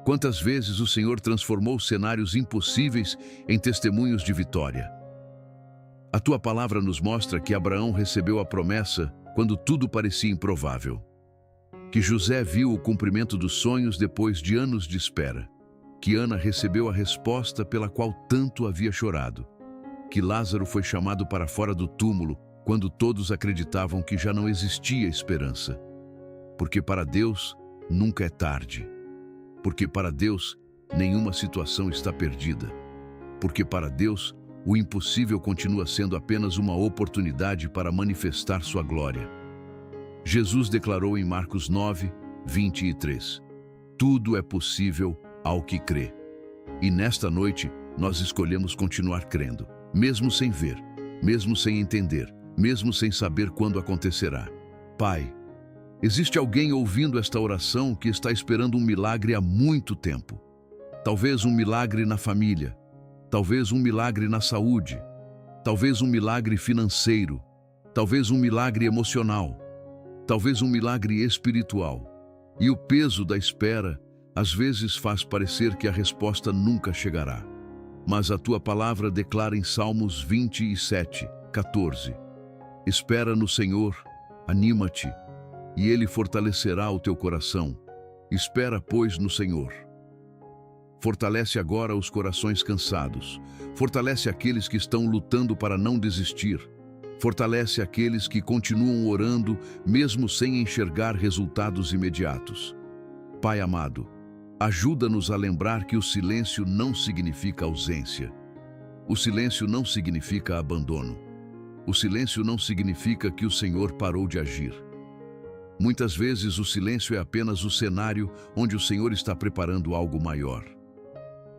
Speaker 1: Quantas vezes o Senhor transformou cenários impossíveis em testemunhos de vitória? A tua palavra nos mostra que Abraão recebeu a promessa quando tudo parecia improvável. Que José viu o cumprimento dos sonhos depois de anos de espera. Que Ana recebeu a resposta pela qual tanto havia chorado. Que Lázaro foi chamado para fora do túmulo quando todos acreditavam que já não existia esperança. Porque para Deus nunca é tarde. Porque para Deus nenhuma situação está perdida. Porque para Deus o impossível continua sendo apenas uma oportunidade para manifestar sua glória. Jesus declarou em Marcos 9, 23: tudo é possível ao que crê. E nesta noite, nós escolhemos continuar crendo, mesmo sem ver, mesmo sem entender, mesmo sem saber quando acontecerá. Pai, existe alguém ouvindo esta oração que está esperando um milagre há muito tempo. Talvez um milagre na família, talvez um milagre na saúde, talvez um milagre financeiro, talvez um milagre emocional, talvez um milagre espiritual. E o peso da espera às vezes faz parecer que a resposta nunca chegará. Mas a tua palavra declara em Salmos 27, 14: espera no Senhor, anima-te, e Ele fortalecerá o teu coração. Espera, pois, no Senhor. Fortalece agora os corações cansados. Fortalece aqueles que estão lutando para não desistir. Fortalece aqueles que continuam orando, mesmo sem enxergar resultados imediatos. Pai amado, ajuda-nos a lembrar que o silêncio não significa ausência. O silêncio não significa abandono. O silêncio não significa que o Senhor parou de agir. Muitas vezes o silêncio é apenas o cenário onde o Senhor está preparando algo maior.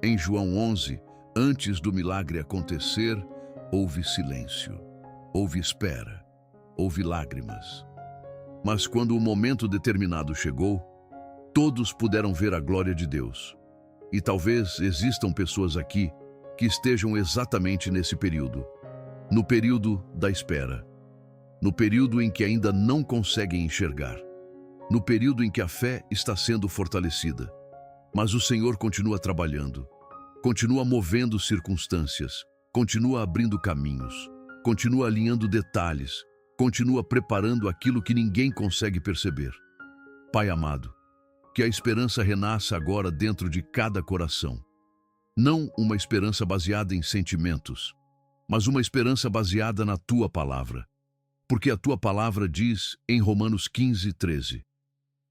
Speaker 1: Em João 11, antes do milagre acontecer, houve silêncio, houve espera, houve lágrimas. Mas quando o momento determinado chegou, todos puderam ver a glória de Deus. E talvez existam pessoas aqui que estejam exatamente nesse período, no período da espera, no período em que ainda não conseguem enxergar, no período em que a fé está sendo fortalecida. Mas o Senhor continua trabalhando, continua movendo circunstâncias, continua abrindo caminhos, continua alinhando detalhes, continua preparando aquilo que ninguém consegue perceber. Pai amado, que a esperança renasça agora dentro de cada coração. Não uma esperança baseada em sentimentos, mas uma esperança baseada na Tua palavra. Porque a Tua palavra diz em Romanos 15, 13: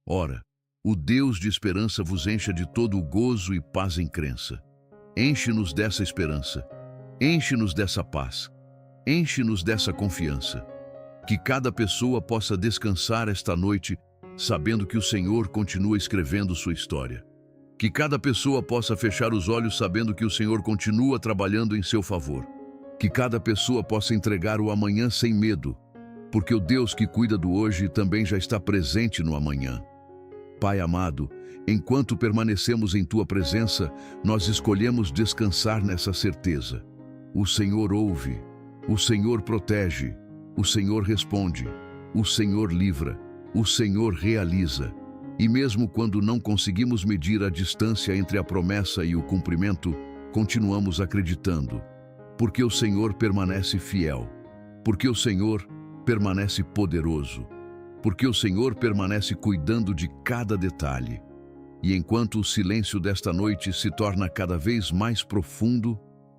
Speaker 1: Ora, o Deus de esperança vos encha de todo o gozo e paz em crença. Enche-nos dessa esperança, enche-nos dessa paz, enche-nos dessa confiança. Que cada pessoa possa descansar esta noite sabendo que o Senhor continua escrevendo sua história. Que cada pessoa possa fechar os olhos sabendo que o Senhor continua trabalhando em seu favor. Que cada pessoa possa entregar o amanhã sem medo, porque o Deus que cuida do hoje também já está presente no amanhã. Pai amado, enquanto permanecemos em Tua presença, nós escolhemos descansar nessa certeza. O Senhor ouve, o Senhor protege, o Senhor responde, o Senhor livra, o Senhor realiza. E mesmo quando não conseguimos medir a distância entre a promessa e o cumprimento, continuamos acreditando. Porque o Senhor permanece fiel. Porque o Senhor permanece poderoso. Porque o Senhor permanece cuidando de cada detalhe. E enquanto o silêncio desta noite se torna cada vez mais profundo,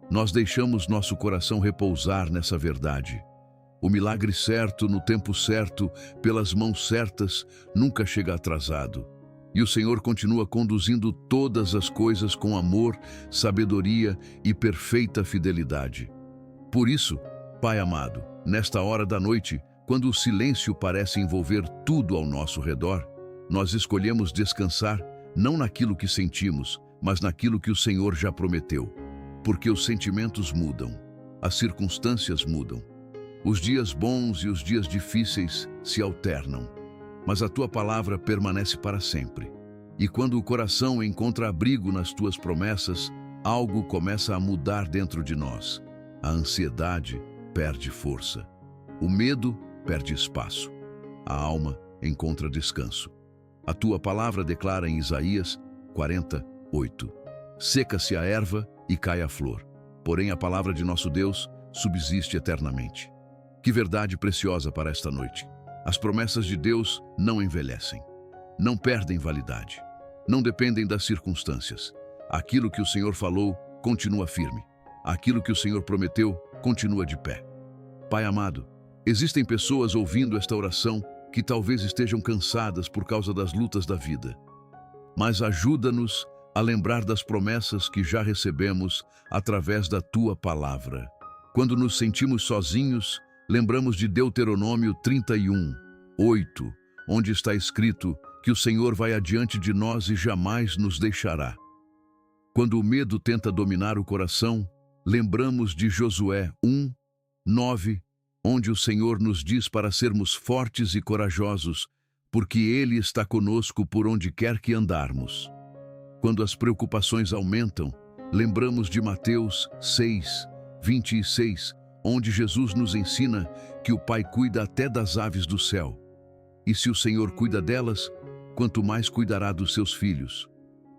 Speaker 1: nós deixamos nosso coração repousar nessa verdade. O milagre certo, no tempo certo, pelas mãos certas, nunca chega atrasado. E o Senhor continua conduzindo todas as coisas com amor, sabedoria e perfeita fidelidade. Por isso, Pai amado, nesta hora da noite, quando o silêncio parece envolver tudo ao nosso redor, nós escolhemos descansar não naquilo que sentimos, mas naquilo que o Senhor já prometeu. Porque os sentimentos mudam, as circunstâncias mudam. Os dias bons e os dias difíceis se alternam, mas a Tua palavra permanece para sempre. E quando o coração encontra abrigo nas Tuas promessas, algo começa a mudar dentro de nós. A ansiedade perde força. O medo perde espaço. A alma encontra descanso. A Tua palavra declara em Isaías 40:8: Seca-se a erva e cai a flor, porém a palavra de nosso Deus subsiste eternamente. Que verdade preciosa para esta noite. As promessas de Deus não envelhecem, não perdem validade, não dependem das circunstâncias. Aquilo que o Senhor falou continua firme. Aquilo que o Senhor prometeu continua de pé. Pai amado, existem pessoas ouvindo esta oração que talvez estejam cansadas por causa das lutas da vida. Mas ajuda-nos a lembrar das promessas que já recebemos através da Tua palavra. Quando nos sentimos sozinhos, lembramos de Deuteronômio 31:8, onde está escrito que o Senhor vai adiante de nós e jamais nos deixará. Quando o medo tenta dominar o coração, lembramos de Josué 1:9, onde o Senhor nos diz para sermos fortes e corajosos, porque Ele está conosco por onde quer que andarmos. Quando as preocupações aumentam, lembramos de Mateus 6:26, onde Jesus nos ensina que o Pai cuida até das aves do céu. E se o Senhor cuida delas, quanto mais cuidará dos seus filhos.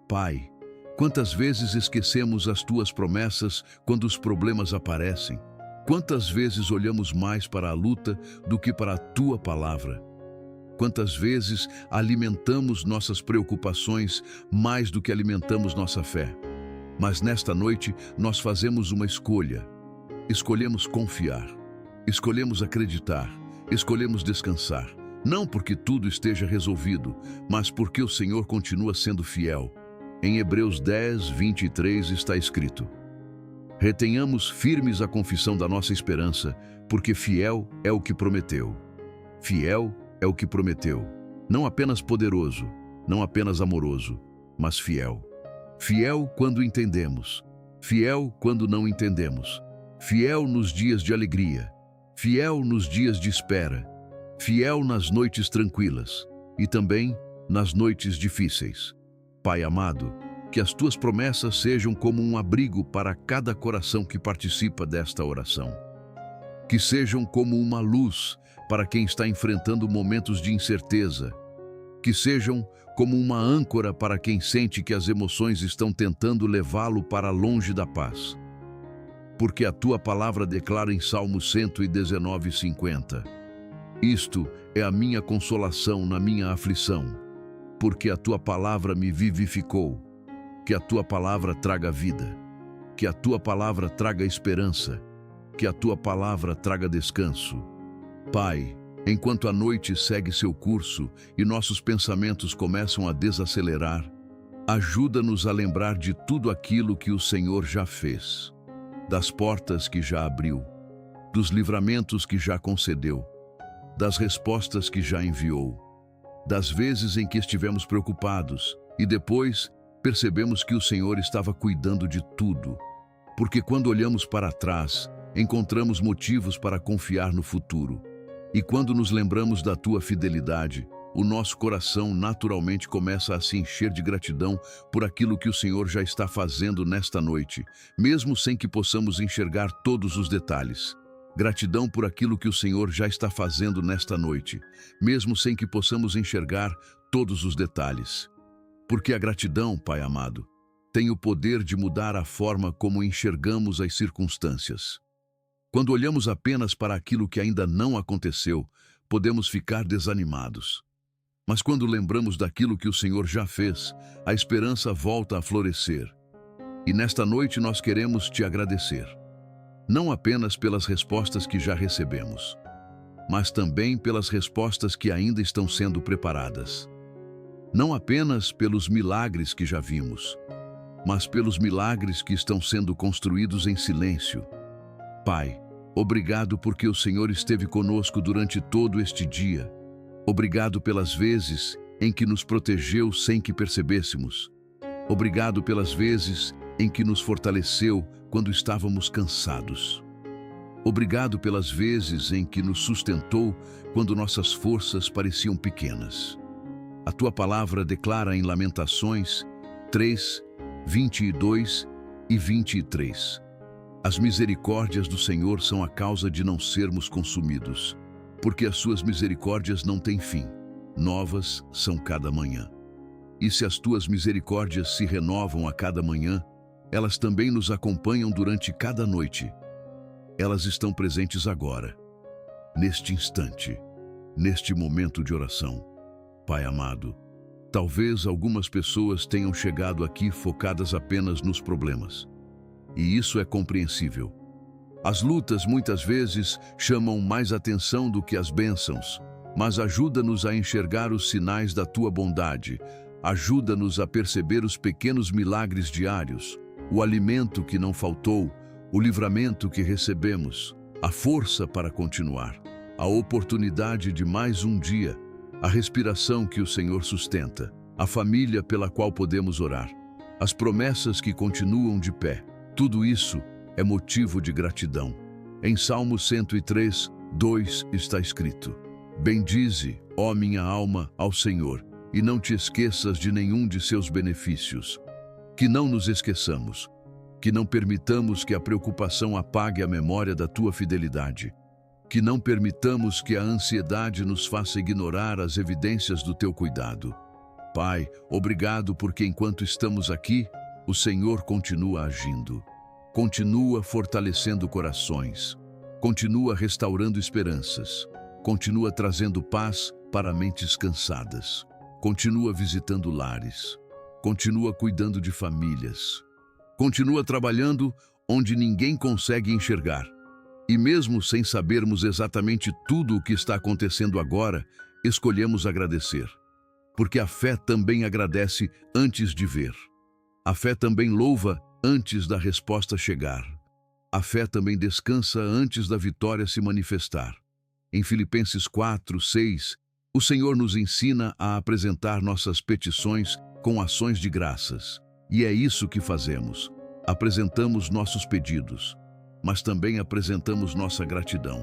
Speaker 1: Pai, quantas vezes esquecemos as Tuas promessas quando os problemas aparecem? Quantas vezes olhamos mais para a luta do que para a Tua palavra? Quantas vezes alimentamos nossas preocupações mais do que alimentamos nossa fé? Mas nesta noite nós fazemos uma escolha. Escolhemos confiar, escolhemos acreditar, escolhemos descansar. Não porque tudo esteja resolvido, mas porque o Senhor continua sendo fiel. Em Hebreus 10:23 está escrito: Retenhamos firmes a confissão da nossa esperança, porque fiel é o que prometeu. Fiel é o que prometeu. Não apenas poderoso, não apenas amoroso, mas fiel. Fiel quando entendemos. Fiel quando não entendemos. Fiel nos dias de alegria. Fiel nos dias de espera. Fiel nas noites tranquilas e também nas noites difíceis. Pai amado, que as tuas promessas sejam como um abrigo para cada coração que participa desta oração. Que sejam como uma luz para quem está enfrentando momentos de incerteza. Que sejam como uma âncora para quem sente que as emoções estão tentando levá-lo para longe da paz. Porque a tua palavra declara em Salmo 119:50: isto é a minha consolação na minha aflição, porque a tua palavra me vivificou. Que a tua palavra traga vida, que a tua palavra traga esperança, que a tua palavra traga descanso. Pai, enquanto a noite segue seu curso e nossos pensamentos começam a desacelerar, ajuda-nos a lembrar de tudo aquilo que o Senhor já fez, das portas que já abriu, dos livramentos que já concedeu, das respostas que já enviou, das vezes em que estivemos preocupados e depois percebemos que o Senhor estava cuidando de tudo, porque quando olhamos para trás, encontramos motivos para confiar no futuro. E quando nos lembramos da tua fidelidade, o nosso coração naturalmente começa a se encher de gratidão por aquilo que o Senhor já está fazendo nesta noite, mesmo sem que possamos enxergar todos os detalhes. Gratidão por aquilo que o Senhor já está fazendo nesta noite, mesmo sem que possamos enxergar todos os detalhes. Porque a gratidão, Pai amado, tem o poder de mudar a forma como enxergamos as circunstâncias. Quando olhamos apenas para aquilo que ainda não aconteceu, podemos ficar desanimados. Mas quando lembramos daquilo que o Senhor já fez, a esperança volta a florescer. E nesta noite nós queremos te agradecer. Não apenas pelas respostas que já recebemos, mas também pelas respostas que ainda estão sendo preparadas. Não apenas pelos milagres que já vimos, mas pelos milagres que estão sendo construídos em silêncio. Pai, obrigado porque o Senhor esteve conosco durante todo este dia. Obrigado pelas vezes em que nos protegeu sem que percebêssemos. Obrigado pelas vezes em que nos fortaleceu quando estávamos cansados. Obrigado pelas vezes em que nos sustentou quando nossas forças pareciam pequenas. A tua palavra declara em Lamentações 3, 22 e 23. As misericórdias do Senhor são a causa de não sermos consumidos, porque as suas misericórdias não têm fim, novas são cada manhã. E se as tuas misericórdias se renovam a cada manhã, elas também nos acompanham durante cada noite. Elas estão presentes agora, neste instante, neste momento de oração. Pai amado, talvez algumas pessoas tenham chegado aqui focadas apenas nos problemas. E isso é compreensível. As lutas muitas vezes chamam mais atenção do que as bênçãos, mas ajuda-nos a enxergar os sinais da tua bondade, ajuda-nos a perceber os pequenos milagres diários, o alimento que não faltou, o livramento que recebemos, a força para continuar, a oportunidade de mais um dia, a respiração que o Senhor sustenta, a família pela qual podemos orar, as promessas que continuam de pé. Tudo isso é motivo de gratidão. Em Salmo 103, 2 está escrito: bendize, ó minha alma, ao Senhor, e não te esqueças de nenhum de seus benefícios. Que não nos esqueçamos, que não permitamos que a preocupação apague a memória da tua fidelidade, que não permitamos que a ansiedade nos faça ignorar as evidências do teu cuidado. Pai, obrigado porque enquanto estamos aqui, o Senhor continua agindo, continua fortalecendo corações, continua restaurando esperanças, continua trazendo paz para mentes cansadas, continua visitando lares, continua cuidando de famílias, continua trabalhando onde ninguém consegue enxergar. E mesmo sem sabermos exatamente tudo o que está acontecendo agora, escolhemos agradecer. Porque a fé também agradece antes de ver. A fé também louva antes da resposta chegar. a fé também descansa antes da vitória se manifestar. Em Filipenses 4:6, o Senhor nos ensina a apresentar nossas petições com ações de graças. E é isso que fazemos. Apresentamos nossos pedidos, mas também apresentamos nossa gratidão.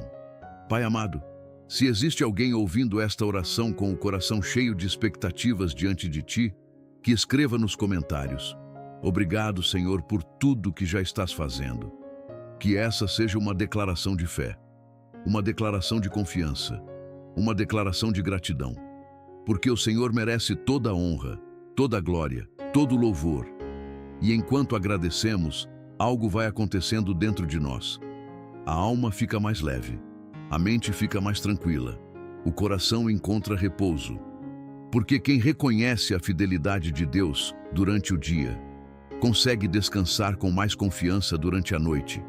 Speaker 1: Pai amado, se existe alguém ouvindo esta oração com o coração cheio de expectativas diante de Ti, que escreva nos comentários: obrigado, Senhor, por tudo que já estás fazendo. Que essa seja uma declaração de fé, uma declaração de confiança, uma declaração de gratidão, porque o Senhor merece toda a honra, toda a glória, todo o louvor. E enquanto agradecemos, algo vai acontecendo dentro de nós. A alma fica mais leve, a mente fica mais tranquila, o coração encontra repouso. Porque quem reconhece a fidelidade de Deus durante o dia, consegue descansar com mais confiança durante a noite.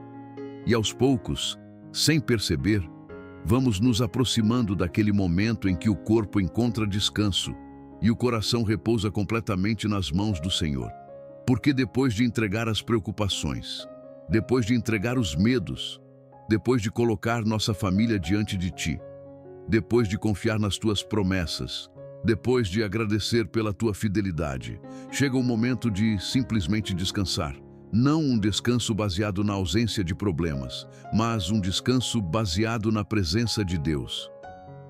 Speaker 1: E aos poucos, sem perceber, vamos nos aproximando daquele momento em que o corpo encontra descanso e o coração repousa completamente nas mãos do Senhor. Porque depois de entregar as preocupações, depois de entregar os medos, depois de colocar nossa família diante de Ti, depois de confiar nas Tuas promessas, depois de agradecer pela Tua fidelidade, chega o momento de simplesmente descansar. Não um descanso baseado na ausência de problemas, mas um descanso baseado na presença de Deus.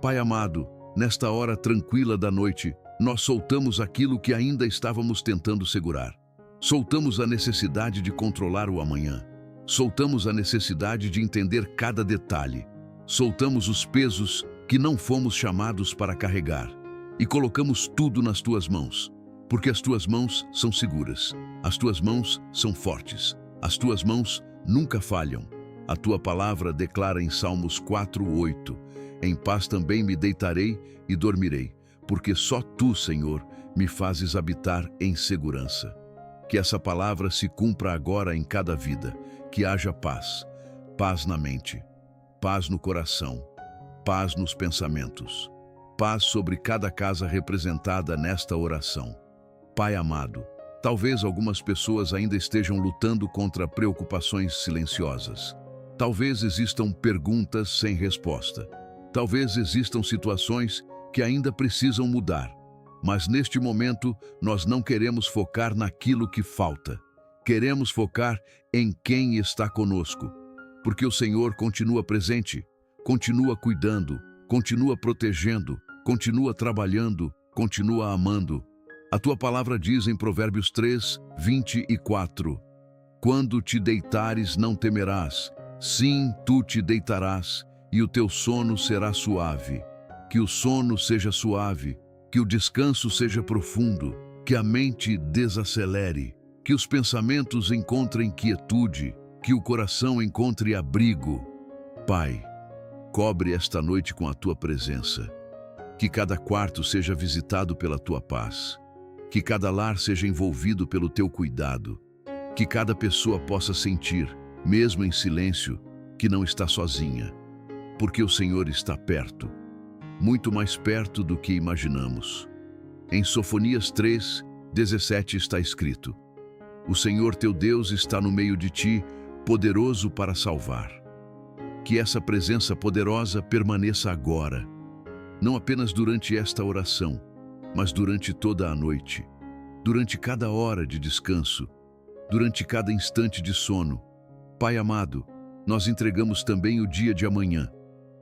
Speaker 1: Pai amado, nesta hora tranquila da noite, nós soltamos aquilo que ainda estávamos tentando segurar. Soltamos a necessidade de controlar o amanhã. Soltamos a necessidade de entender cada detalhe. Soltamos os pesos que não fomos chamados para carregar. E colocamos tudo nas Tuas mãos. Porque as Tuas mãos são seguras, as Tuas mãos são fortes, as Tuas mãos nunca falham. A Tua palavra declara em Salmos 4:8, em paz também me deitarei e dormirei, porque só Tu, Senhor, me fazes habitar em segurança. Que essa palavra se cumpra agora em cada vida, que haja paz, paz na mente, paz no coração, paz nos pensamentos, paz sobre cada casa representada nesta oração. Pai amado, talvez algumas pessoas ainda estejam lutando contra preocupações silenciosas. Talvez existam perguntas sem resposta. Talvez existam situações que ainda precisam mudar. Mas neste momento, nós não queremos focar naquilo que falta. Queremos focar em quem está conosco. Porque o Senhor continua presente, continua cuidando, continua protegendo, continua trabalhando, continua amando. A Tua palavra diz em Provérbios 3:24, quando te deitares não temerás, sim, tu te deitarás, e o teu sono será suave. Que o sono seja suave, que o descanso seja profundo, que a mente desacelere, que os pensamentos encontrem quietude, que o coração encontre abrigo. Pai, cobre esta noite com a Tua presença, que cada quarto seja visitado pela Tua paz, que cada lar seja envolvido pelo Teu cuidado, que cada pessoa possa sentir, mesmo em silêncio, que não está sozinha, porque o Senhor está perto, muito mais perto do que imaginamos. Em Sofonias 3:17 está escrito: o Senhor teu Deus está no meio de ti, poderoso para salvar. Que essa presença poderosa permaneça agora, não apenas durante esta oração, mas durante toda a noite, durante cada hora de descanso, durante cada instante de sono. Pai amado, nós entregamos também o dia de amanhã,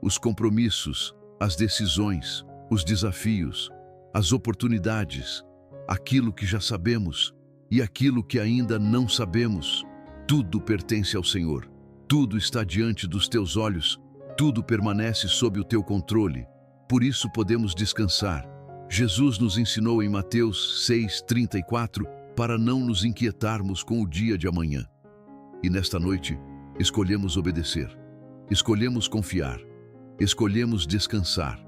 Speaker 1: os compromissos, as decisões, os desafios, as oportunidades, aquilo que já sabemos e aquilo que ainda não sabemos. Tudo pertence ao Senhor, tudo está diante dos Teus olhos, tudo permanece sob o Teu controle, por isso podemos descansar. Jesus nos ensinou em Mateus 6:34 para não nos inquietarmos com o dia de amanhã. E nesta noite, escolhemos obedecer, escolhemos confiar, escolhemos descansar,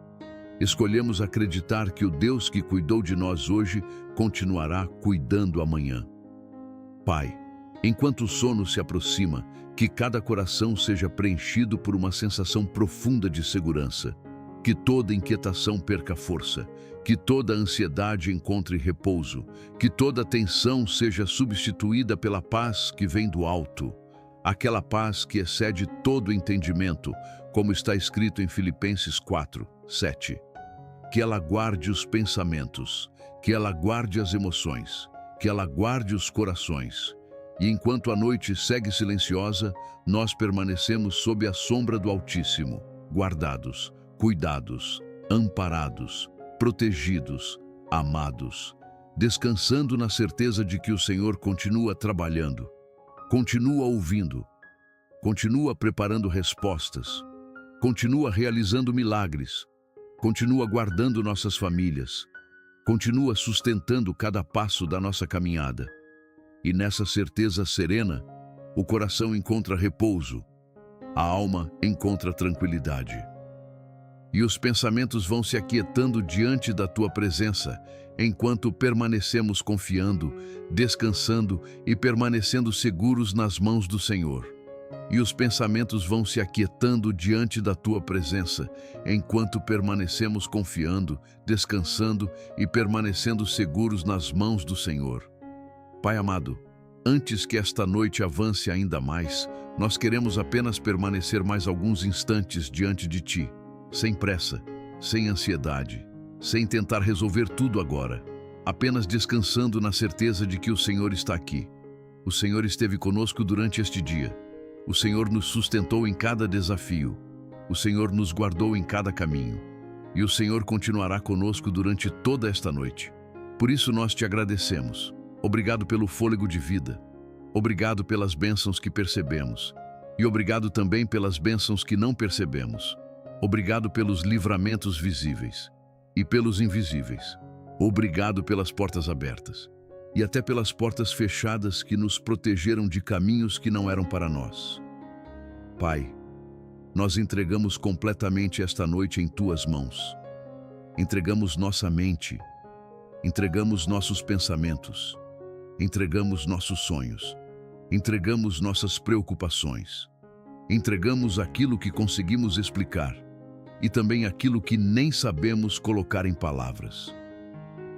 Speaker 1: escolhemos acreditar que o Deus que cuidou de nós hoje continuará cuidando amanhã. Pai, enquanto o sono se aproxima, que cada coração seja preenchido por uma sensação profunda de segurança, que toda inquietação perca força, que toda ansiedade encontre repouso, que toda tensão seja substituída pela paz que vem do alto. aquela paz que excede todo entendimento, como está escrito em Filipenses 4:7. Que ela guarde os pensamentos, que ela guarde as emoções, que ela guarde os corações. E enquanto a noite segue silenciosa, nós permanecemos sob a sombra do Altíssimo, guardados, cuidados, amparados, protegidos, amados, descansando na certeza de que o Senhor continua trabalhando, continua ouvindo, continua preparando respostas, continua realizando milagres, continua guardando nossas famílias, continua sustentando cada passo da nossa caminhada. E nessa certeza serena, o coração encontra repouso, a alma encontra tranquilidade. E os pensamentos vão se aquietando diante da tua presença, enquanto permanecemos confiando, descansando e permanecendo seguros nas mãos do Senhor. E os pensamentos vão se aquietando diante da tua presença, enquanto permanecemos confiando, descansando e permanecendo seguros nas mãos do Senhor. Pai amado, antes que esta noite avance ainda mais, nós queremos apenas permanecer mais alguns instantes diante de Ti, sem pressa, sem ansiedade, sem tentar resolver tudo agora, apenas descansando na certeza de que o Senhor está aqui. O Senhor esteve conosco durante este dia. O Senhor nos sustentou em cada desafio. O Senhor nos guardou em cada caminho. E o Senhor continuará conosco durante toda esta noite. Por isso nós te agradecemos. Obrigado pelo fôlego de vida. Obrigado pelas bênçãos que percebemos. E obrigado também pelas bênçãos que não percebemos. Obrigado pelos livramentos visíveis e pelos invisíveis. Obrigado pelas portas abertas e até pelas portas fechadas que nos protegeram de caminhos que não eram para nós. Pai, nós entregamos completamente esta noite em Tuas mãos. Entregamos nossa mente, entregamos nossos pensamentos, entregamos nossos sonhos, entregamos nossas preocupações, entregamos aquilo que conseguimos explicar e também aquilo que nem sabemos colocar em palavras.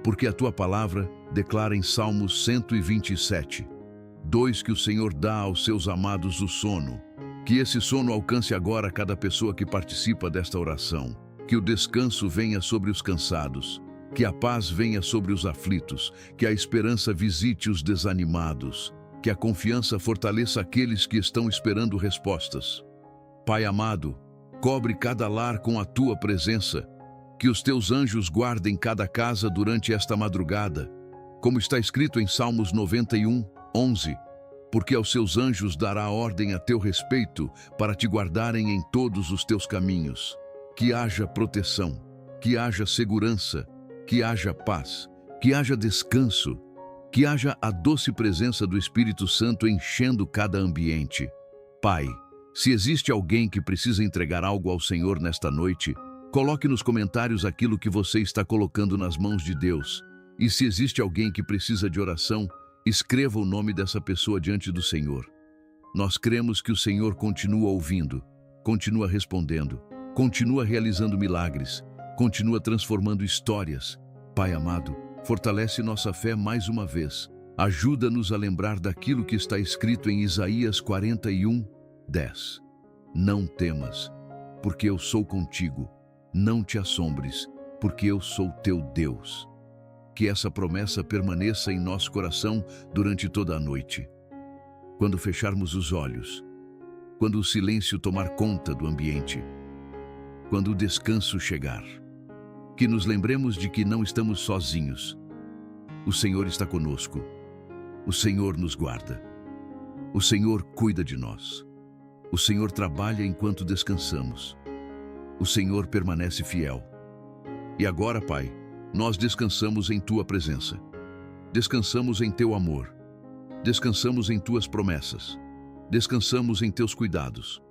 Speaker 1: Porque a Tua palavra declara em Salmos 127:2 que o Senhor dá aos seus amados o sono. Que esse sono alcance agora cada pessoa que participa desta oração. Que o descanso venha sobre os cansados. Que a paz venha sobre os aflitos. Que a esperança visite os desanimados. Que a confiança fortaleça aqueles que estão esperando respostas. Pai amado, cobre cada lar com a Tua presença. Que os Teus anjos guardem cada casa durante esta madrugada, como está escrito em Salmos 91:11, porque aos seus anjos dará ordem a teu respeito para te guardarem em todos os teus caminhos. Que haja proteção, que haja segurança, que haja paz, que haja descanso, que haja a doce presença do Espírito Santo enchendo cada ambiente. Pai, se existe alguém que precisa entregar algo ao Senhor nesta noite, coloque nos comentários aquilo que você está colocando nas mãos de Deus. E se existe alguém que precisa de oração, escreva o nome dessa pessoa diante do Senhor. Nós cremos que o Senhor continua ouvindo, continua respondendo, continua realizando milagres, continua transformando histórias. Pai amado, fortalece nossa fé mais uma vez. Ajuda-nos a lembrar daquilo que está escrito em Isaías 41:10. Não temas, porque eu sou contigo. Não te assombres, porque eu sou teu Deus. Que essa promessa permaneça em nosso coração durante toda a noite. Quando fecharmos os olhos, quando o silêncio tomar conta do ambiente, quando o descanso chegar, que nos lembremos de que não estamos sozinhos. O Senhor está conosco. O Senhor nos guarda. O Senhor cuida de nós. O Senhor trabalha enquanto descansamos. O Senhor permanece fiel. E agora, Pai, nós descansamos em Tua presença. Descansamos em Teu amor. Descansamos em Tuas promessas. Descansamos em Teus cuidados.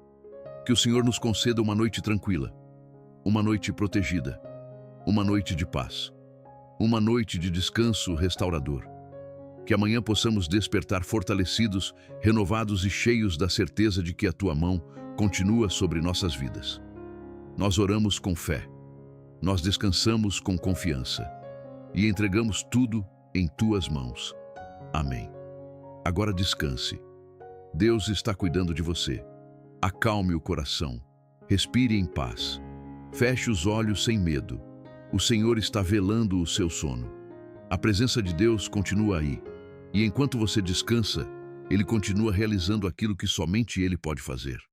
Speaker 1: Que o Senhor nos conceda uma noite tranquila, uma noite protegida, uma noite de paz, uma noite de descanso restaurador. Que amanhã possamos despertar fortalecidos, renovados e cheios da certeza de que a Tua mão continua sobre nossas vidas. Nós oramos com fé, nós descansamos com confiança e entregamos tudo em Tuas mãos. Amém. Agora descanse, Deus está cuidando de você. Acalme o coração. Respire em paz. Feche os olhos sem medo. O Senhor está velando o seu sono. A presença de Deus continua aí. E enquanto você descansa, Ele continua realizando aquilo que somente Ele pode fazer.